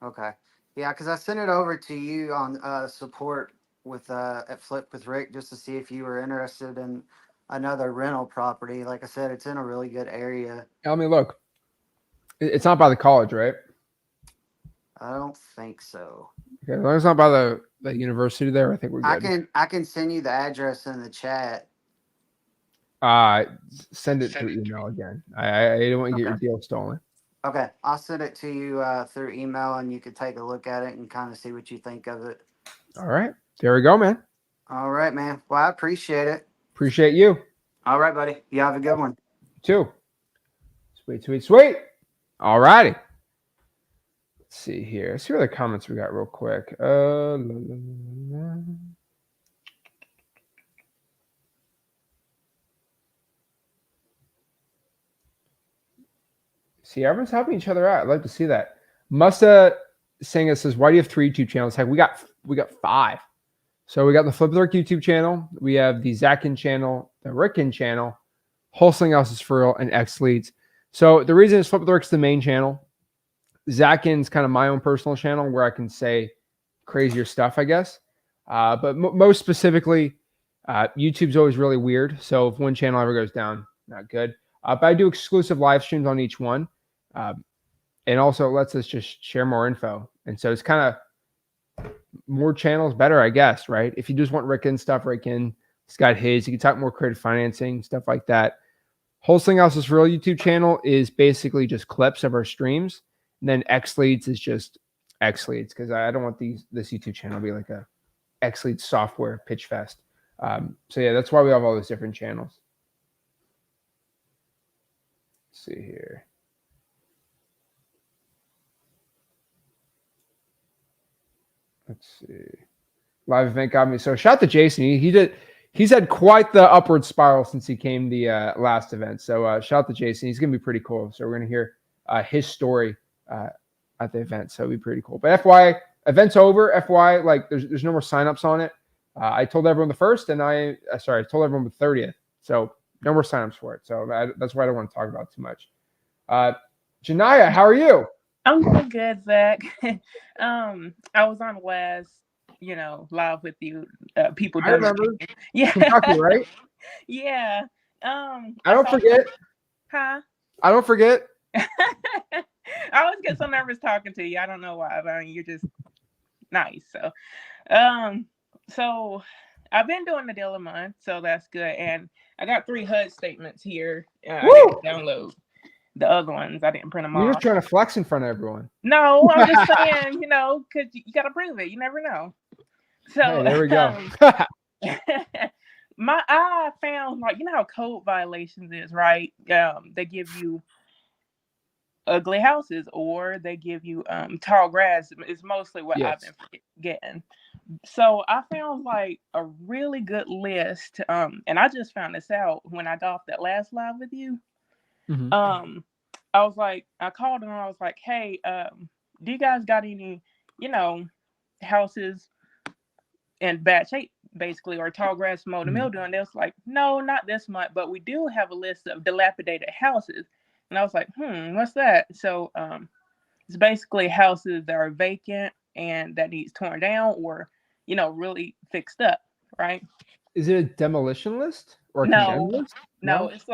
Okay. Yeah, because I sent it over to you on support with at Flip with Rick just to see if you were interested in another rental property. Like I said, it's in a really good area. I mean, look, it's not by the college, right? I don't think so. Okay, as long as it's not by the university there, I think we're I good. can send you the address in the chat. Send it through email again. I don't want to get your Okay. deal stolen. Okay, I'll send it to you through email, and you can take a look at it and kind of see what you think of it. All right, there we go, man. All right, man. Well, I appreciate it. Appreciate you. All right, buddy. You have a good one. Too. Sweet, sweet, sweet. All righty. Let's see here. Let's see what other comments we got real quick. See, everyone's helping each other out. I'd like to see that. Musta saying it says, "Why do you have 3 YouTube channels?" Heck, we got 5. So we got the Flip with Rick YouTube channel. We have the Zach Ginn channel, the Rick Ginn channel, Wholesaling Houses for Real, and X Leads. So the reason is Flip with Rick's the main channel. Zach Ginn's kind of my own personal channel where I can say crazier stuff, I guess. But most specifically, YouTube's always really weird. So if one channel ever goes down, not good. But I do exclusive live streams on each one. And also it lets us just share more info. And so it's kind of more channels better, I guess, right? If you just want Rick Ginn stuff, Rick Ginn, he's got his. You can talk more creative financing, stuff like that. Wholesaling Houses for Real YouTube channel is basically just clips of our streams. And then X Leads is just X Leads because I don't want this YouTube channel to be like a X Leads software pitch fest. So yeah, that's why we have all those different channels. Let's see here. Let's see. Live event got me. So shout out to Jason. He's had quite the upward spiral since he came the last event. So shout out to Jason. He's gonna be pretty cool. So we're gonna hear his story at the event. So it'll be pretty cool. But FY, event's over. FY, like there's no more signups on it. I told everyone the 1st, and I told everyone the 30th. So no more signups for it. So that's why I don't want to talk about it too much. Janaya, how are you? I'm doing good, Zach. I was on last, live with you. People I remember. Yeah. Kentucky, right? Yeah. I don't forget. Huh? I don't forget. I always get so nervous talking to you. I don't know why, but you're just nice. So I've been doing the deal a month, so that's good. And I got 3 HUD statements here. I didn't download the other ones. I didn't print them off. You're just trying to flex in front of everyone. No, I'm just saying, because you got to prove it. You never know. So hey, there we go. I found, how code violations is, right? They give you ugly houses, or they give you tall grass. Is mostly what I've been getting. So I found a really good list. And I just found this out when I got off that last live with you. Mm-hmm. I was like, I called them and I was like, hey, do you guys got any, houses in bad shape, basically, or tall grass, mold and mildew? And they was like, no, not this much, but we do have a list of dilapidated houses. And I was like, what's that? So it's basically houses that are vacant and that needs torn down or, really fixed up, right? Is it a demolition list or a condemned list? No, it's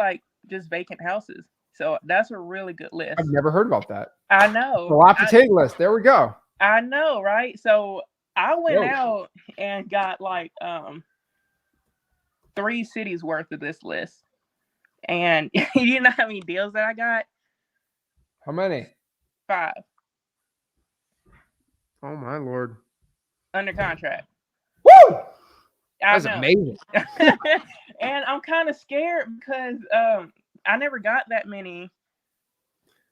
just vacant houses. So that's a really good list. I've never heard about that. I know. Dilapidated list. There we go. I know, right? So I went out and got 3 cities worth of this list. And you know how many deals that I got? How many? 5. Oh my Lord. Under contract. Woo! That's amazing. And I'm kind of scared because I never got that many.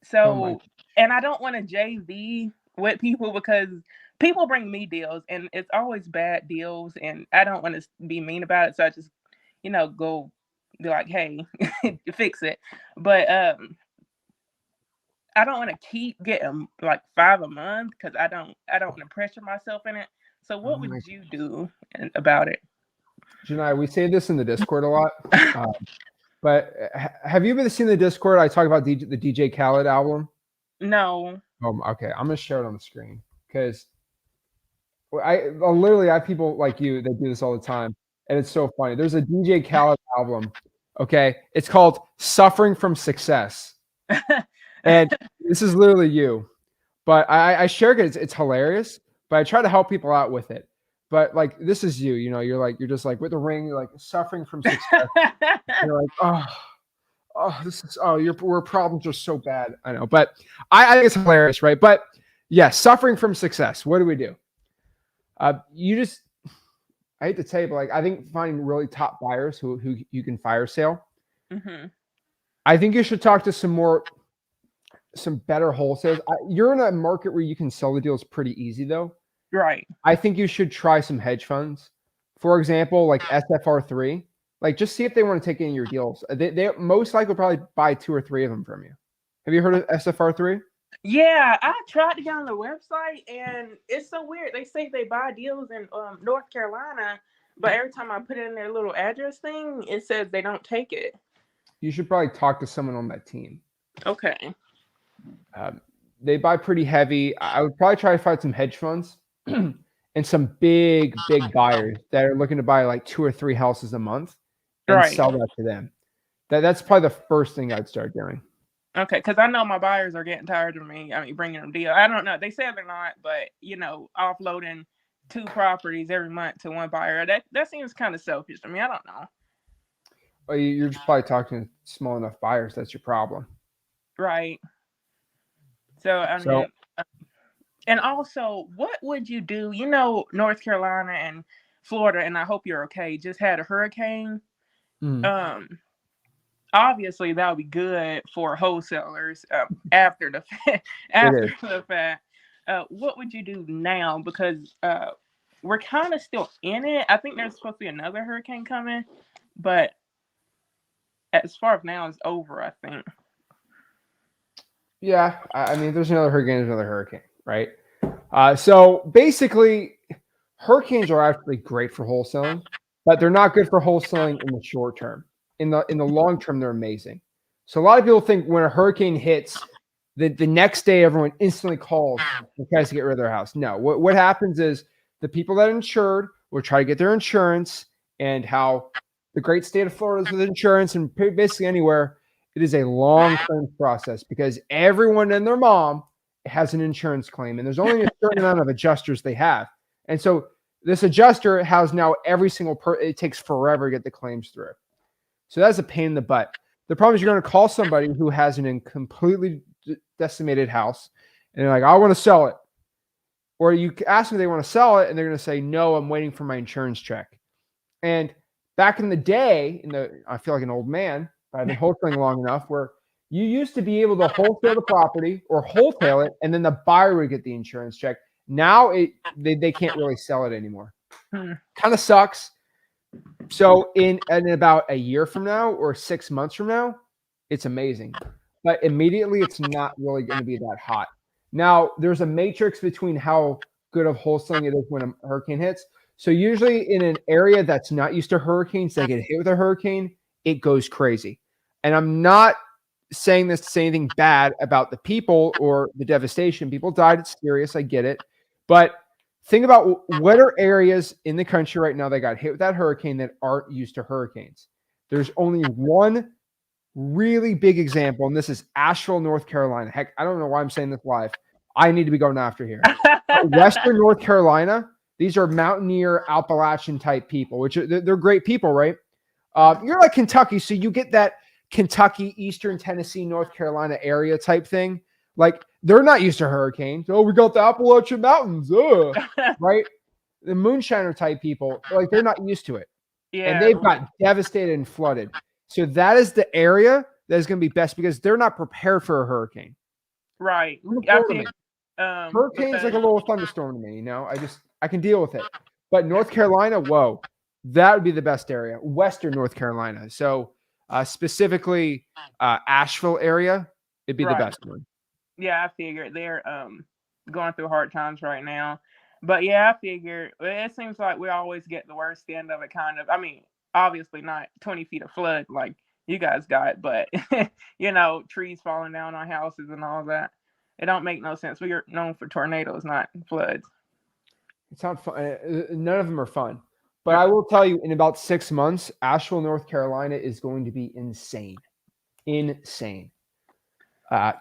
So, and I don't want to JV with people because people bring me deals and it's always bad deals and I don't want to be mean about it. So I just, go be like, hey, fix it. But I don't want to keep getting like 5 a month because I don't want to pressure myself in it. So what would you do about it? Janai, we say this in the Discord a lot, but have you ever seen the Discord? I talk about the DJ Khaled album. No. Okay, I'm gonna share it on the screen because I literally have people like you that do this all the time, and it's so funny. There's a DJ Khaled album. Okay, it's called "Suffering from Success," and this is literally you. But I share it. It's hilarious. But I try to help people out with it. But like this is you. You know, you're just like with the ring. You're like suffering from success. You're like, your problems are so bad. I know, but I think it's hilarious, right? But yeah, suffering from success. What do we do? You just, I hate to tell you, but like I think finding really top buyers who you can fire sale. Mm-hmm. I think you should talk to some better wholesalers. You're in a market where you can sell the deals pretty easy though. Right. I think you should try some hedge funds. For example, like SFR3. Like just see if they want to take any of your deals. They most likely will probably buy 2 or 3 of them from you. Have you heard of SFR3? Yeah, I tried to get on the website and it's so weird. They say they buy deals in North Carolina, but every time I put in their little address thing, it says they don't take it. You should probably talk to someone on that team. Okay. They buy pretty heavy. I would probably try to find some hedge funds and some big buyers that are looking to buy like 2 or 3 houses a month and sell that to them. That's probably the first thing I'd start doing. Okay, because I know my buyers are getting tired of me. I mean, bringing them deals. I don't know. They say they're not, but offloading 2 properties every month to one buyer, that seems kind of selfish to me. I don't know. Well, you're just probably talking to small enough buyers. That's your problem. Right. So, I mean, and also, what would you do? North Carolina and Florida, and I hope you're okay, just had a hurricane. Obviously, that would be good for wholesalers after the fact. What would you do now? Because we're kind of still in it. I think there's supposed to be another hurricane coming, but as far as now, it's over, I think. Yeah, I mean, there's another hurricane, right? So basically, hurricanes are actually great for wholesaling, but they're not good for wholesaling in the short term. In the long term, they're amazing. So a lot of people think when a hurricane hits, the next day everyone instantly calls and tries to get rid of their house. No, what happens is the people that are insured will try to get their insurance, and how the great state of Florida is with insurance and basically anywhere. It is a long claims process because everyone and their mom has an insurance claim, and there's only a certain amount of adjusters they have. And so this adjuster has now every single it takes forever to get the claims through. So that's a pain in the butt. The problem is you're going to call somebody who has an completely decimated house, and they're like, I want to sell it. Or you ask them if they want to sell it, and they're going to say, no, I'm waiting for my insurance check. And back in the day, I feel like an old man, but I've been wholesaling long enough, where you used to be able to wholesale the property or wholesale it, and then the buyer would get the insurance check. Now they can't really sell it anymore. Kind of sucks. So in about a year from now or 6 months from now, it's amazing. But immediately, it's not really going to be that hot. Now, there's a matrix between how good of wholesaling it is when a hurricane hits. So usually in an area that's not used to hurricanes, they get hit with a hurricane, it goes crazy. And I'm not saying this to say anything bad about the people or the devastation. People died. It's serious. I get it. But think about what are areas in the country right now that got hit with that hurricane that aren't used to hurricanes. There's only one really big example, and this is Asheville, North Carolina. Heck, I don't know why I'm saying this live. I need to be going after here. Western North Carolina, these are mountaineer, Appalachian type people, which they're great people, right? You're like Kentucky, so you get that Kentucky, Eastern Tennessee, North Carolina area type thing. Like, they're not used to hurricanes. Oh, we got the Appalachian Mountains, right? The moonshiner type people, like, they're not used to it. Yeah. And they've got devastated and flooded. So that is the area that is going to be best because they're not prepared for a hurricane. Right. Hurricane's like a little thunderstorm to me, I can deal with it. But North Carolina, whoa, that would be the best area. Western North Carolina. So specifically Asheville area, it'd be the best one. Yeah, I figured they're going through hard times right now. But yeah, I figured it seems like we always get the worst end of it, kind of. I mean, obviously not 20 feet of flood like you guys got, but trees falling down on houses and all that. It don't make no sense. We are known for tornadoes, not floods. It's not fun. None of them are fun. But I will tell you, in about 6 months, Asheville, North Carolina is going to be insane. Insane.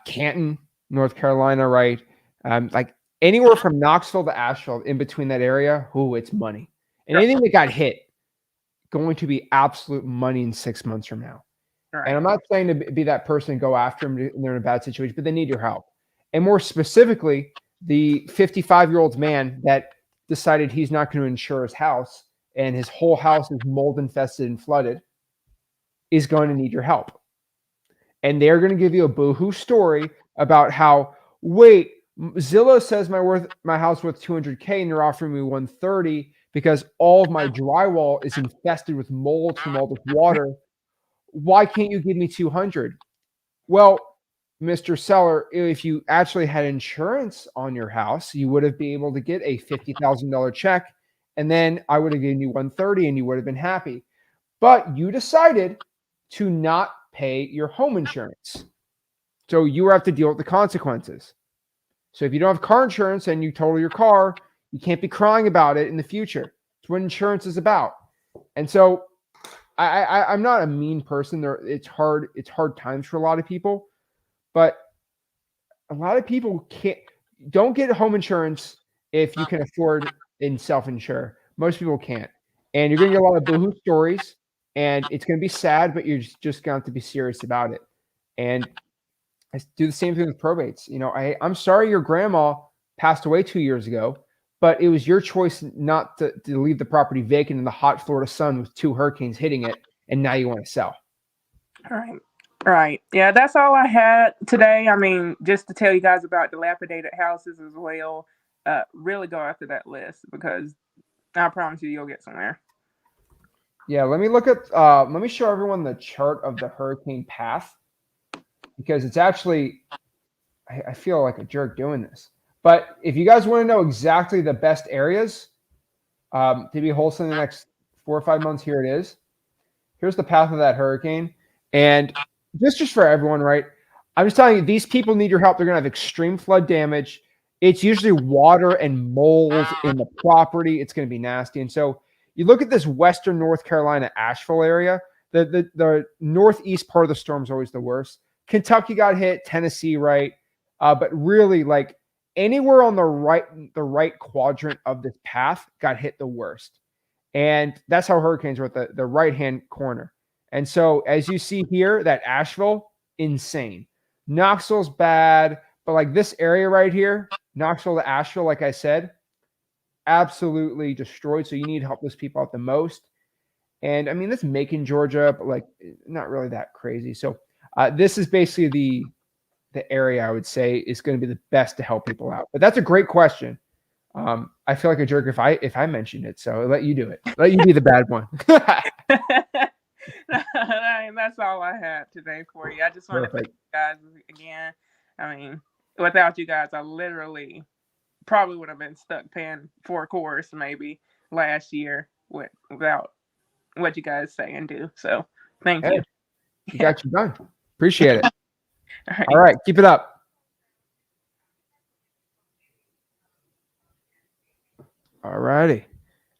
Canton, North Carolina, right? Like anywhere from Knoxville to Asheville, in between that area, it's money. And anything that got hit, going to be absolute money in 6 months from now. Right. And I'm not saying to be that person, go after them, and they're in a bad situation, but they need your help. And more specifically, the 55-year-old man that decided he's not going to insure his house and his whole house is mold infested and flooded is going to need your help. And they're going to give you a boohoo story about how, wait, Zillow says my house worth $200K and they're offering me $130 because all of my drywall is infested with mold from all this water. Why can't you give me $200? Well, Mr. Seller, if you actually had insurance on your house, you would have been able to get a $50,000 check, and then I would have given you $130 and you would have been happy. But you decided to not pay your home insurance. So you have to deal with the consequences. So if you don't have car insurance and you total your car, you can't be crying about it in the future. It's what insurance is about. And so I'm not a mean person. It's hard times for a lot of people, but a lot of people don't get home insurance if you can afford and self-insure. Most people can't. And you're going to get a lot of boohoo stories, and it's going to be sad, but you're just going to have to be serious about it. And I do the same thing with probates. I'm sorry your grandma passed away 2 years ago, but it was your choice not to leave the property vacant in the hot Florida sun with 2 hurricanes hitting it, and now you want to sell. All right. Yeah, that's all I had today. I mean, just to tell you guys about dilapidated houses as well. Really go after that list because I promise you'll get somewhere. Yeah, let me show everyone the chart of the hurricane path, because it's actually, I feel like a jerk doing this. But if you guys want to know exactly the best areas to be wholesaling in the next 4 or 5 months, here it is. Here's the path of that hurricane. And just for everyone, right? I'm just telling you, these people need your help. They're going to have extreme flood damage. It's usually water and mold in the property. It's going to be nasty. And so you look at this western North Carolina, Asheville area, the northeast part of the storm is always the worst. Kentucky got hit, Tennessee, right? But really, like anywhere on the right quadrant of this path got hit the worst. And that's how hurricanes are at the right-hand corner. And so as you see here, that Asheville, insane. Knoxville's bad, but like this area right here, Knoxville to Asheville, like I said, absolutely destroyed. So you need to help those people out the most. And I mean, this Macon, Georgia, but like not really that crazy. So this is basically the area I would say is going to be the best to help people out. But that's a great question. I feel like a jerk if I mentioned it, so I'll let you do it. Let you be the bad one. That's all I had today for you. I just want to thank you guys again. I mean, without you guys, I literally probably would have been stuck paying for a course maybe last year without what you guys say and do. So thank you. You got you done. Appreciate it. All right. Keep it up. All righty.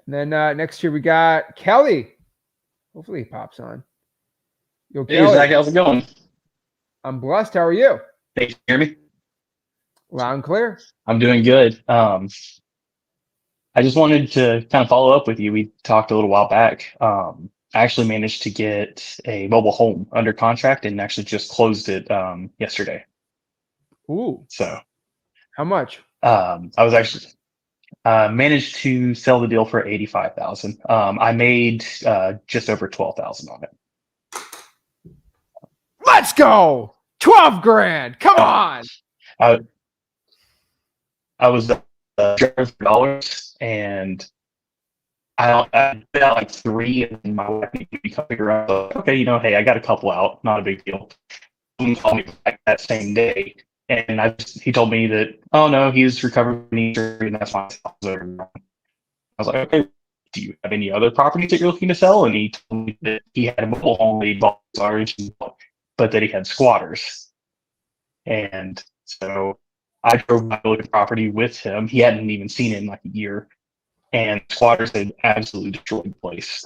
And then next here we got Kelly. Hopefully he pops on. Hey, Zach, how's it going? I'm blessed. How are you? Hey, can you hear me? Loud and clear. I'm doing good. I just wanted to kind of follow up with you. We talked a little while back. I actually managed to get a mobile home under contract and actually just closed it yesterday. Ooh. So how much? I was actually managed to sell the deal for $85,000. I made just over $12,000 on it. Let's go. 12 grand. Come on. I was driving for dollars, and I put out like 3, and then my wife needed to come figure out, okay, hey, I got a couple out, not a big deal. Someone called me back that same day, And he told me that, oh no, he's recovered from injury and that's why his house is over. I was like, okay, do you have any other properties that you're looking to sell? And he told me that he had a mobile home that he bought large, but that he had squatters. And so I drove by to look at the property with him. He hadn't even seen it in like a year. And squatters had absolutely destroyed the place.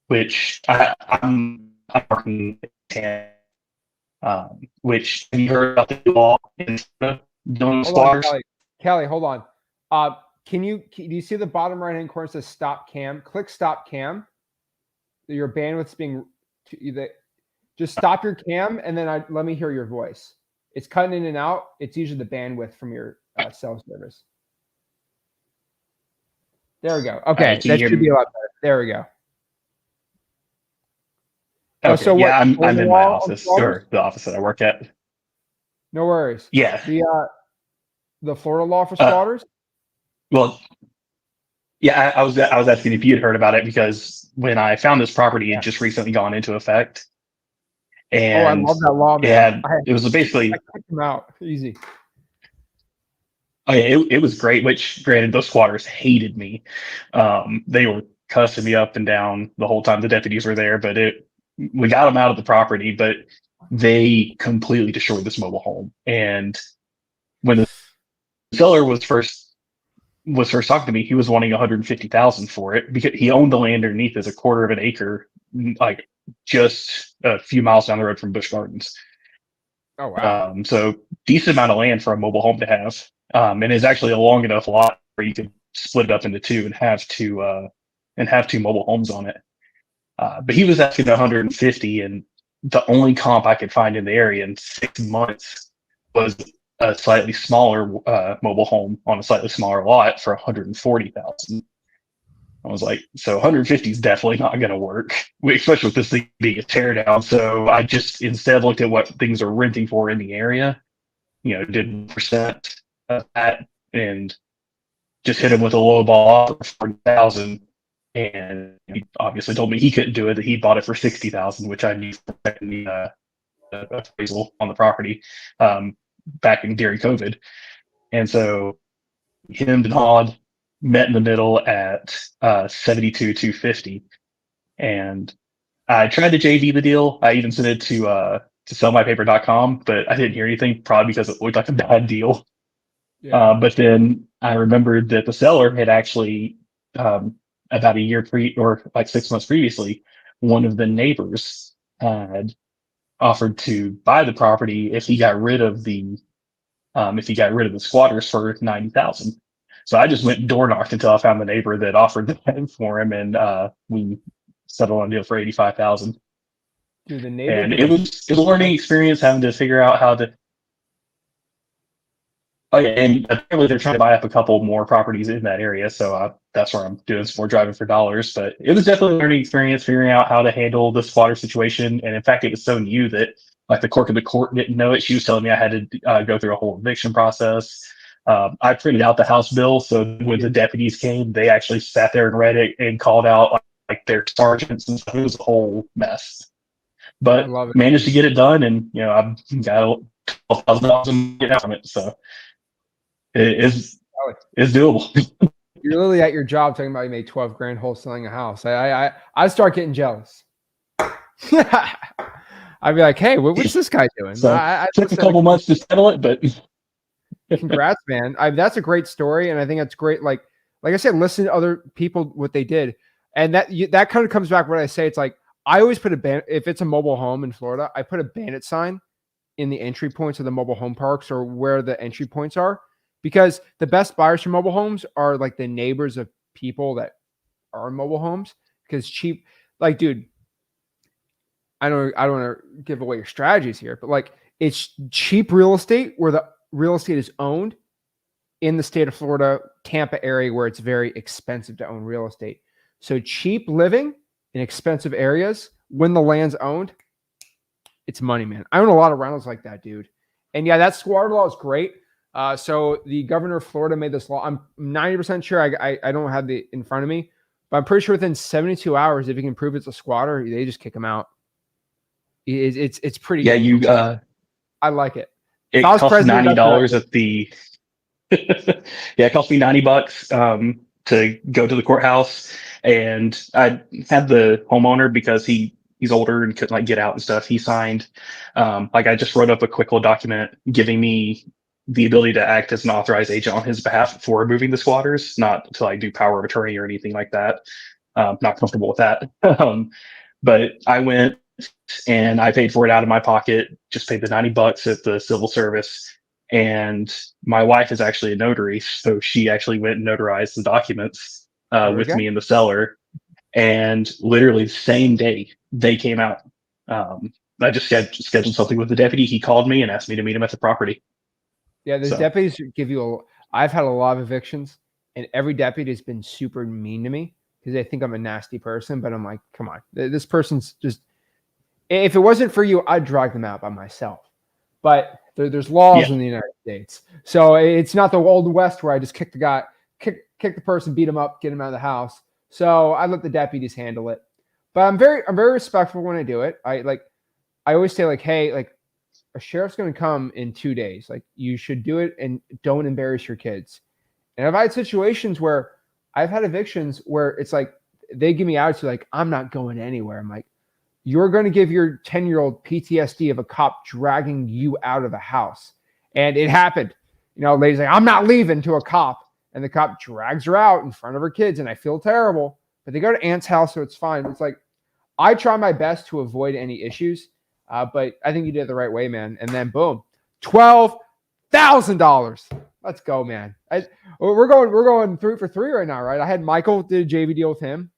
Which I'm working in, which have you heard about the law in dealing squatters? Kelly, hold on. Do you see the bottom right hand corner says stop cam? Click stop cam. Your bandwidth's being just stop your cam and then let me hear your voice. It's cutting in and out. It's usually the bandwidth from your cell service. There we go. Okay, that should be a lot better. There we go. Okay, so yeah, I'm in my office, or the office that I work at. No worries. Yeah. The Florida law for squatters? Well, yeah, I was asking if you had heard about it because when I found this property, it just recently gone into effect. And I love that law, man. It was basically I kicked them out. Easy. Oh yeah, it was great, which granted those squatters hated me. They were cussing me up and down the whole time the deputies were there, but we got them out of the property, but they completely destroyed this mobile home. And when the seller was first talking to me, he was wanting $150,000 for it because he owned the land underneath as a quarter of an acre, like just a few miles down the road from Busch Gardens. Oh wow! So decent amount of land for a mobile home to have, and is actually a long enough lot where you could split it up into two and have two mobile homes on it. But he was asking 150, and the only comp I could find in the area in 6 months was a slightly smaller mobile home on a slightly smaller lot for 140,000. I was like, so 150 is definitely not going to work, especially with this thing being a teardown. So I just instead looked at what things are renting for in the area, did 1% of that and just hit him with a low ball offer for 40,000. And he obviously told me he couldn't do it, that he bought it for 60,000, which I knew from the appraisal on the property back during COVID. And so him and Hod met in the middle at 72,250, and I tried to JV the deal. I even sent it to sellmypaper.com, but I didn't hear anything, probably because it looked like a bad deal. Yeah. But then I remembered that the seller had actually about a year or like 6 months previously, one of the neighbors had offered to buy the property if he got rid of the squatters for 90,000. So I just went and door knocked until I found the neighbor that offered the for him, and we settled on a deal for 85,000. Dude, the neighbor. And it was a learning experience having to figure out how to. Oh yeah, and apparently they're trying to buy up a couple more properties in that area, so that's where I'm doing some more driving for dollars. But it was definitely a learning experience figuring out how to handle the squatter situation. And in fact, it was so new that like the clerk of the court didn't know it. She was telling me I had to go through a whole eviction process. I printed out the house bill, so when the deputies came, they actually sat there and read it and called out like their sergeants and stuff. It was a whole mess, but managed to get it done, and I've got $12,000 from it, so it's doable. You're literally at your job talking about you made 12 grand wholesaling a house. I start getting jealous. I'd be like, hey, what's this guy doing? So I took a couple months to settle it, but congrats, man. That's a great story, and I think that's great. Like I said, listen to other people what they did, and that kind of comes back what I say. It's like I always put if it's a mobile home in Florida, I put a bandit sign in the entry points of the mobile home parks or where the entry points are, because the best buyers for mobile homes are like the neighbors of people that are in mobile homes, because cheap. Like, dude, I don't want to give away your strategies here, but like it's cheap real estate where the real estate is owned in the state of Florida, Tampa area, where it's very expensive to own real estate. So cheap living in expensive areas when the land's owned, it's money, man. I own a lot of rentals like that, dude. And yeah, that squatter law is great. So the governor of Florida made this law. I'm 90% sure. I don't have it in front of me, but I'm pretty sure within 72 hours, if you can prove it's a squatter, they just kick him out. It's pretty. Yeah, I like it. It cost $90 at the. Yeah, it cost me $90 to go to the courthouse, and I had the homeowner, because he's older and couldn't like get out and stuff. He signed, like, I just wrote up a quick little document giving me the ability to act as an authorized agent on his behalf for removing the squatters, not to like do power of attorney or anything like that. Not comfortable with that. But I went and I paid for it out of my pocket, just paid the $90 at the civil service. And my wife is actually a notary, so she actually went and notarized the documents with me and the seller. And literally the same day they came out. I just scheduled something with the deputy. He called me and asked me to meet him at the property. Yeah, those deputies give you I've had a lot of evictions, and every deputy has been super mean to me because they think I'm a nasty person. But I'm like, come on, this person's just. If it wasn't for you, I'd drag them out by myself. But there's laws in the United States, so it's not the old West where I just kick the person, beat him up, get him out of the house. So I let the deputies handle it. But I'm very respectful when I do it. I always say, like, hey, like, a sheriff's going to come in 2 days. Like, you should do it and don't embarrass your kids. And I've had situations where I've had evictions where it's like they give me attitude, like, I'm not going anywhere. I'm like, you're going to give your 10-year-old PTSD of a cop dragging you out of the house. And it happened. You know, lady's like, I'm not leaving, to a cop. And the cop drags her out in front of her kids. And I feel terrible. But they go to Aunt's house, so it's fine. It's like, I try my best to avoid any issues. But I think you did it the right way, man. And then boom, $12,000. Let's go, man. We're going 3 for 3 right now, right? I had Michael did a JV deal with him.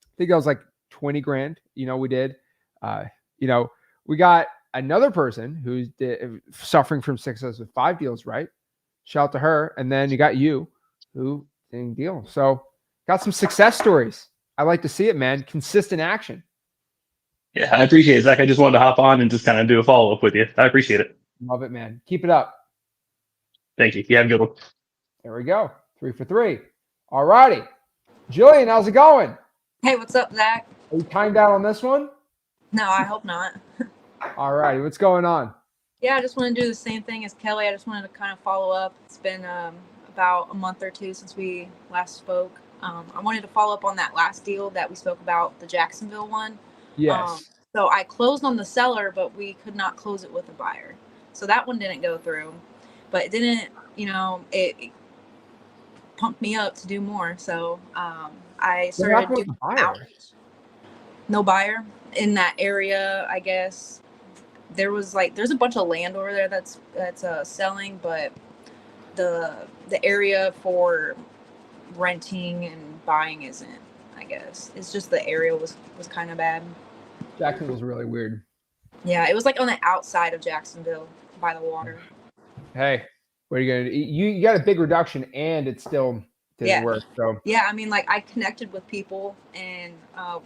I think that was like 20 grand. You know, we did. We got another person who's suffering from success with 5 deals, right? Shout out to her. And then you got you, who didn't deal. So got some success stories. I like to see it, man. Consistent action. Yeah, I appreciate it, Zach. I just wanted to hop on and just kind of do a follow-up with you. I appreciate it. Love it, man. Keep it up. Thank you. You have a good one. There we go. 3 for 3. All righty. Jillian, how's it going? Hey, what's up, Zach? Are you timed out on this one? No, I hope not. All righty. What's going on? Yeah, I just want to do the same thing as Kelly. I just wanted to kind of follow up. It's been about a month or 2 since we last spoke. I wanted to follow up on that last deal that we spoke about, the Jacksonville one. Yes. So I closed on the seller, but we could not close it with a buyer. So that one didn't go through. But it didn't, it pumped me up to do more. So I started doing outreach. No buyer in that area, I guess. There's a bunch of land over there that's selling, but the area for renting and buying isn't, I guess. It's just the area was kind of bad. Jacksonville was really weird. Yeah, it was like on the outside of Jacksonville by the water. Hey, what are you gonna do? You got a big reduction and it still didn't work. So yeah, I mean, like, I connected with people and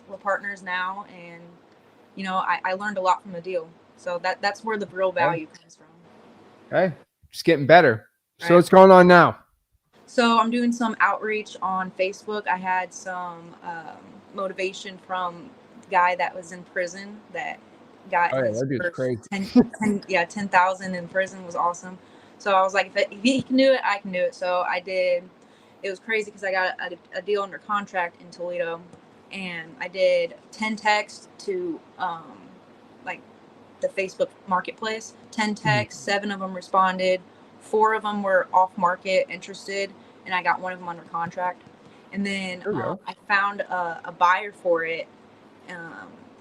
we're partners now, and I learned a lot from the deal. So that's where the real value comes from. Okay, just getting better. Right. So what's going on now? So I'm doing some outreach on Facebook. I had some motivation from the guy that was in prison that got his first 10,000 in prison. Was awesome. So I was like, if he can do it, I can do it. So I did. It was crazy because I got a deal under contract in Toledo, and I did 10 texts to like the Facebook marketplace. 10 texts, 7 of them responded. 4 of them were off market interested, and I got 1 of them under contract. And then I found a buyer for it, and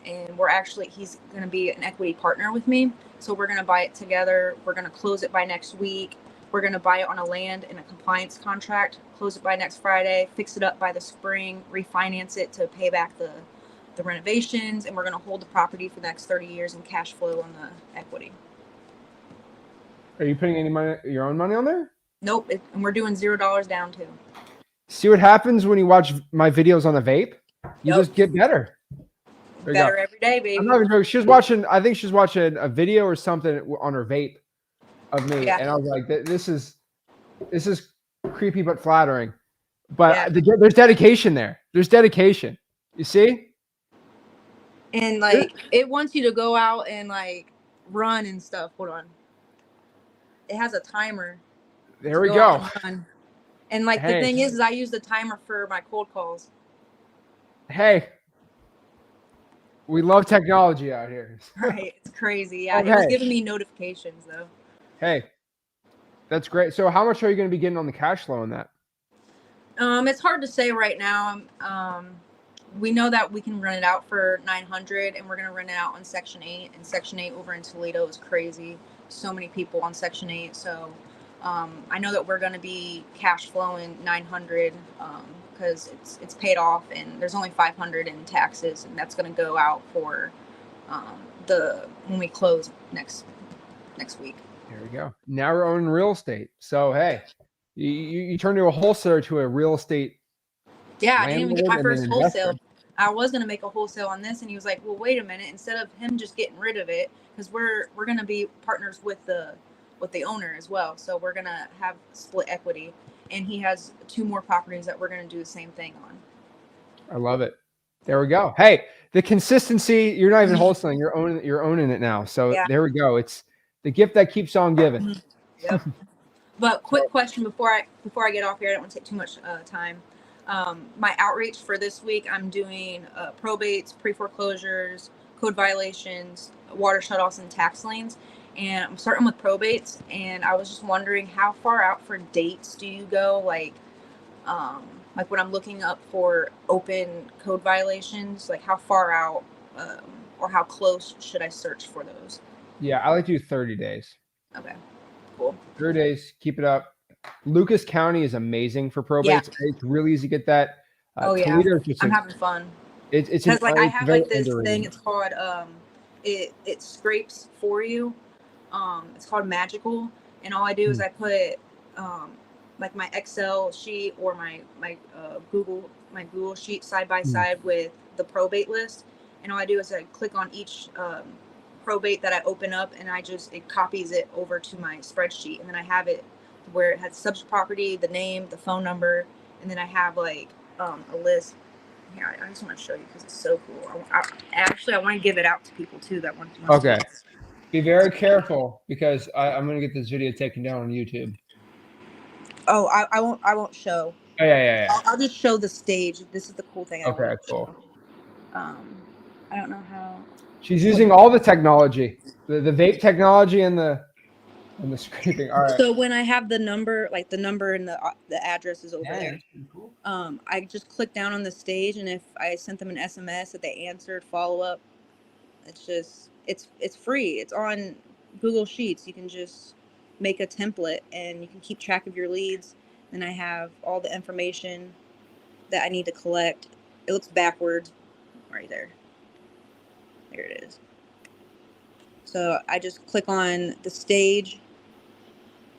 he's going to be an equity partner with me. So we're going to buy it together. We're going to close it by next week. We're going to buy it on a land in a compliance contract, close it by next Friday, fix it up by the spring, refinance it to pay back the renovations, and we're going to hold the property for the next 30 years and cash flow on the equity. Are you putting any money, your own money on there? Nope, and we're doing $0 down too. See what happens when you watch my videos on the vape? You just get better. Better every day, baby. I'm not even joking. I think she's watching a video or something on her vape of me, and I was like, this is creepy but flattering. But there's dedication there. There's dedication. You see? And like, it wants you to go out and like run and stuff. Hold on. it has a timer. There we go. And like the thing is I use the timer for my cold calls. Hey, we love technology out here. Right, it's crazy. Yeah, it was giving me notifications though. Hey, that's great. So how much are you going to be getting on the cash flow on that? It's hard to say right now. We know that we can run it out for 900, and we're going to run it out on Section 8. And Section 8 over in Toledo is crazy. So many people on Section 8. So I know that we're going to be cash flowing 900 because it's paid off, and there's only 500 in taxes, and that's going to go out for when we close next week. There we go. Now we're owning real estate. So hey, you turn to a wholesaler to a real estate. Yeah, I didn't even get my first wholesale. I was going to make a wholesale on this, and he was like, well, wait a minute. Instead of him just getting rid of it, because we're going to be partners with the owner as well. So we're going to have split equity. And he has 2 more properties that we're going to do the same thing on. I love it. There we go. Hey, the consistency, you're not even wholesaling, you're owning it now. So there we go. It's the gift that keeps on giving. Yep. But quick question before I get off here, I don't want to take too much time. My outreach for this week, I'm doing probates, pre-foreclosures, code violations, water shutoffs, and tax liens. And I'm starting with probates. And I was just wondering, how far out for dates do you go? Like when I'm looking up for open code violations, like how far out or how close should I search for those? Yeah, I like to do 30 days. Okay, cool. 30 days, keep it up. Lucas County is amazing for probates. Yeah. It's really easy to get that. Toledo, I'm having fun. It's because like I have like this thing. It's called it scrapes for you. It's called Magical, and all I do is I put like my Excel sheet or my Google sheet side by side with the probate list, and all I do is I click on each probate that I open up, and it copies it over to my spreadsheet, and then I have it where it has subject property, the name, the phone number, and then I have like a list. Here, I just want to show you because it's so cool. I want to give it out to people too that want to. Okay. Be very careful because I'm going to get this video taken down on YouTube. Oh, I won't show. Oh, yeah. I'll just show the stage. This is the cool thing. Okay, cool. I don't know how. She's using all the technology, the vape technology and the scraping. All right. So when I have the number, like the number and the address is over there. Cool. I just click down on the stage, and if I sent them an SMS that they answered, follow up. It's free. It's on Google Sheets. You can just make a template, and you can keep track of your leads. And I have all the information that I need to collect. It looks backwards, right there. There it is. So I just click on the stage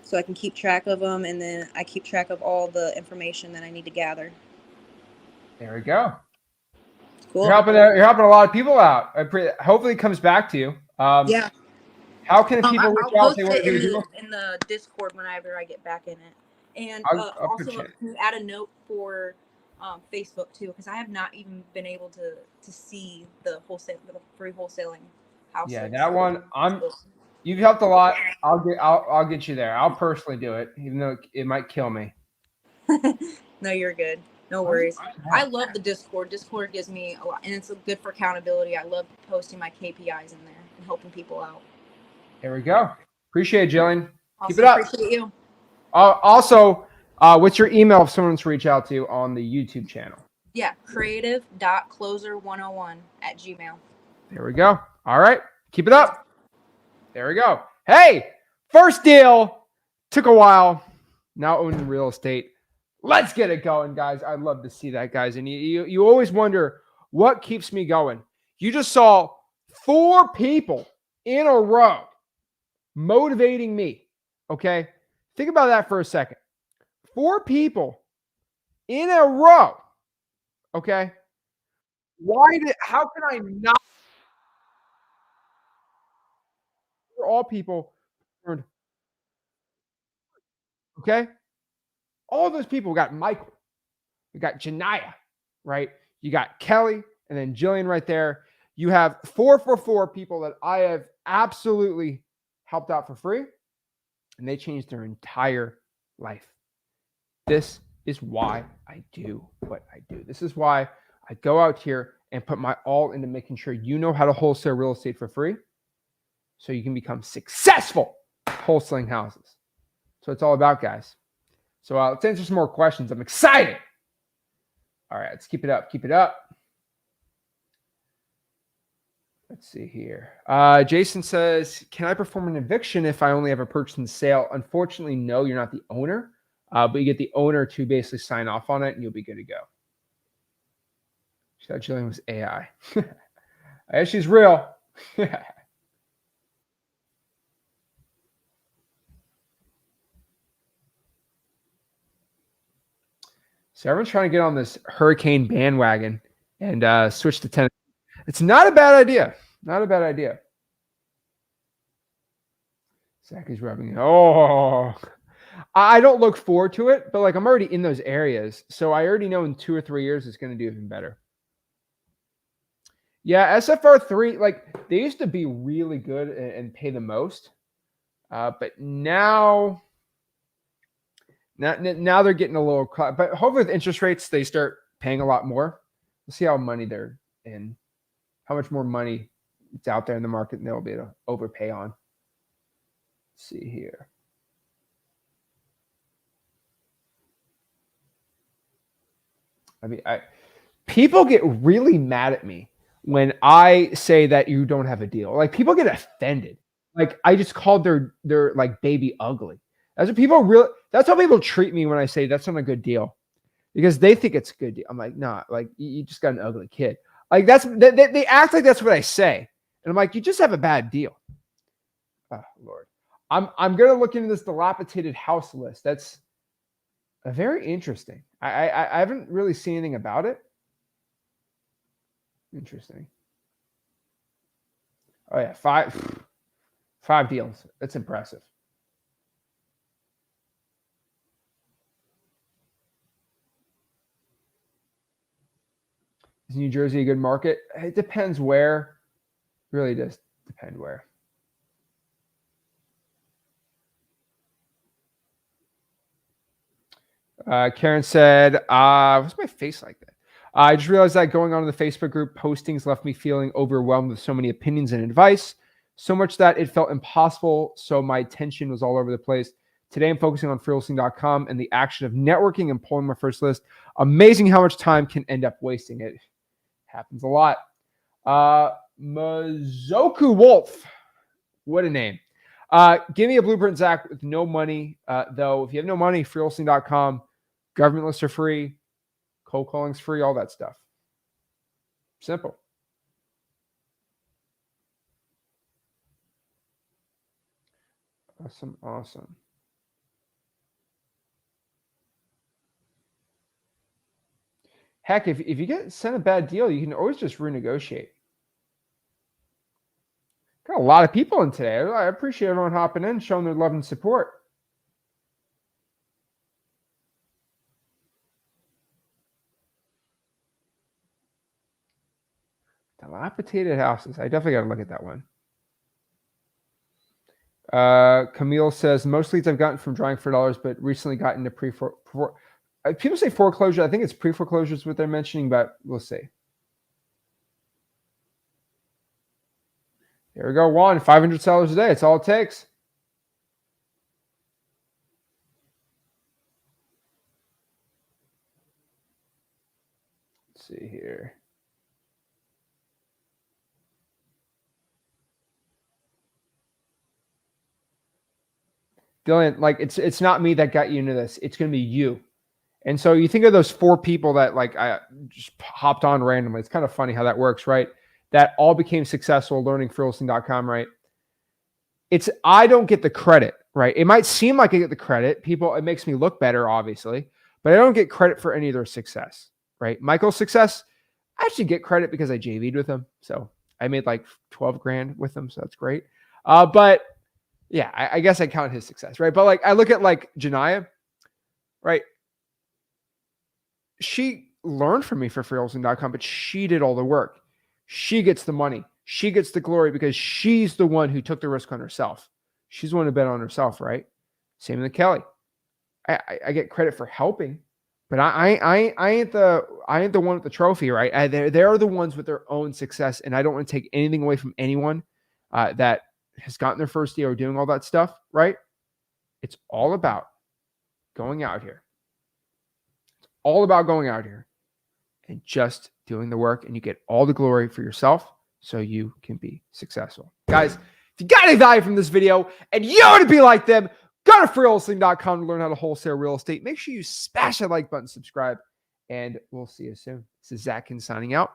so I can keep track of them, and then I keep track of all the information that I need to gather. There we go. Cool. You're helping a lot of people out. Hopefully it comes back to you. Yeah. How can people reach out? I'll post it in the Discord whenever I get back in it. And also, can you add a note for Facebook too? Because I have not even been able to see the free wholesaling house. Yeah, that one you've helped a lot. I'll get you there. I'll personally do it, even though it might kill me. No, you're good. No worries. I love the Discord. Discord gives me a lot, and it's good for accountability. I love posting my KPIs in there and helping people out. There we go. Appreciate it, Jillian. Keep it up. Appreciate you. Also, what's your email if someone wants to reach out to you on the YouTube channel? Yeah, creative.closer101@gmail. There we go. All right. Keep it up. There we go. Hey, first deal. Took a while. Now owning real estate. Let's get it going, guys. I'd love to see that, guys. And you always wonder what keeps me going. You just saw 4 people in a row motivating me. Okay? Think about that for a second. 4 people in a row. Okay? How can I not? For all people. Okay? All those people, we got Michael, we got Janiyah, right? You got Kelly, and then Jillian right there. You have 4 people that I have absolutely helped out for free. and they change their entire life. This is why I do what I do. This is why I go out here and put my all into making sure you know how to wholesale real estate for free so you can become successful wholesaling houses. So it's all about, guys. So let's answer some more questions. I'm excited. All right, let's keep it up. Keep it up. Let's see here. Jason says, can I perform an eviction if I only have a purchase and sale? Unfortunately, no, you're not the owner, but you get the owner to basically sign off on it and you'll be good to go. She thought Jillian was AI. I guess she's real. So everyone's trying to get on this hurricane bandwagon and switch to Tennessee. It's not a bad idea. Not a bad idea. Zach is rubbing it. Oh, I don't look forward to it, but like I'm already in those areas. So I already know in 2 or 3 years it's going to do even better. Yeah, SFR3, like they used to be really good and pay the most. But now they're getting a little, but hopefully with interest rates, they start paying a lot more. We'll see how money they're in, how much more money it's out there in the market and they'll be able to overpay on. Let's see here. I mean, people get really mad at me when I say that you don't have a deal. Like people get offended. Like I just called their like baby ugly. That's how people treat me when I say that's not a good deal, because they think it's a good deal. I'm like, nah, like you just got an ugly kid. Like they act like that's what I say. And I'm like, you just have a bad deal. Oh Lord. I'm going to look into this dilapidated house list. That's very interesting. I haven't really seen anything about it. Interesting. Oh yeah. Five deals. That's impressive. Is New Jersey a good market? It depends where. It really does depend where. Karen said, what's my face like that? I just realized that going on in the Facebook group postings left me feeling overwhelmed with so many opinions and advice, so much that it felt impossible. So my attention was all over the place. Today, I'm focusing on wholesaling.com and the action of networking and pulling my first list. Amazing how much time can end up wasting. It happens a lot. Mazoku Wolf. What a name. Give me a blueprint, Zach, with no money. Though, if you have no money, wholesaling.com, government lists are free, cold calling's free, all that stuff. Simple. Awesome. Heck, if you get sent a bad deal, you can always just renegotiate. Got a lot of people in today. I appreciate everyone hopping in, showing their love and support. Dilapidated houses. I definitely got to look at that one. Camille says, most leads I've gotten from drawing for dollars, but recently got into people say foreclosure. I think it's pre-foreclosure is what they're mentioning, but we'll see. There we go. 500 sellers a day. It's all it takes. Let's see here. Dylan, like it's not me that got you into this. It's going to be you. And so you think of those 4 people that like I just hopped on randomly. It's kind of funny how that works, right? That all became successful learning wholesaling.com, right? I don't get the credit, right? It might seem like I get the credit. It makes me look better, obviously, but I don't get credit for any of their success, right? Michael's success, I actually get credit because I JV'd with him. So I made like 12 grand with him. So that's great. But yeah, I guess I count his success, right? But like I look at like Janaya, right? She learned from me for wholesaling.com, but she did all the work. She gets the money. She gets the glory because she's the one who took the risk on herself. She's the one who bet on herself, right? Same with Kelly. I get credit for helping, but I ain't the one with the trophy, right? They're the ones with their own success, and I don't want to take anything away from anyone that has gotten their first deal or doing all that stuff, right? It's all about going out here. It's all about going out here and just doing the work, and you get all the glory for yourself so you can be successful. Guys, if you got any value from this video and you want to be like them, go to freewholesaling.com to learn how to wholesale real estate. Make sure you smash that like button, subscribe, and we'll see you soon. This is Zach Ginn signing out.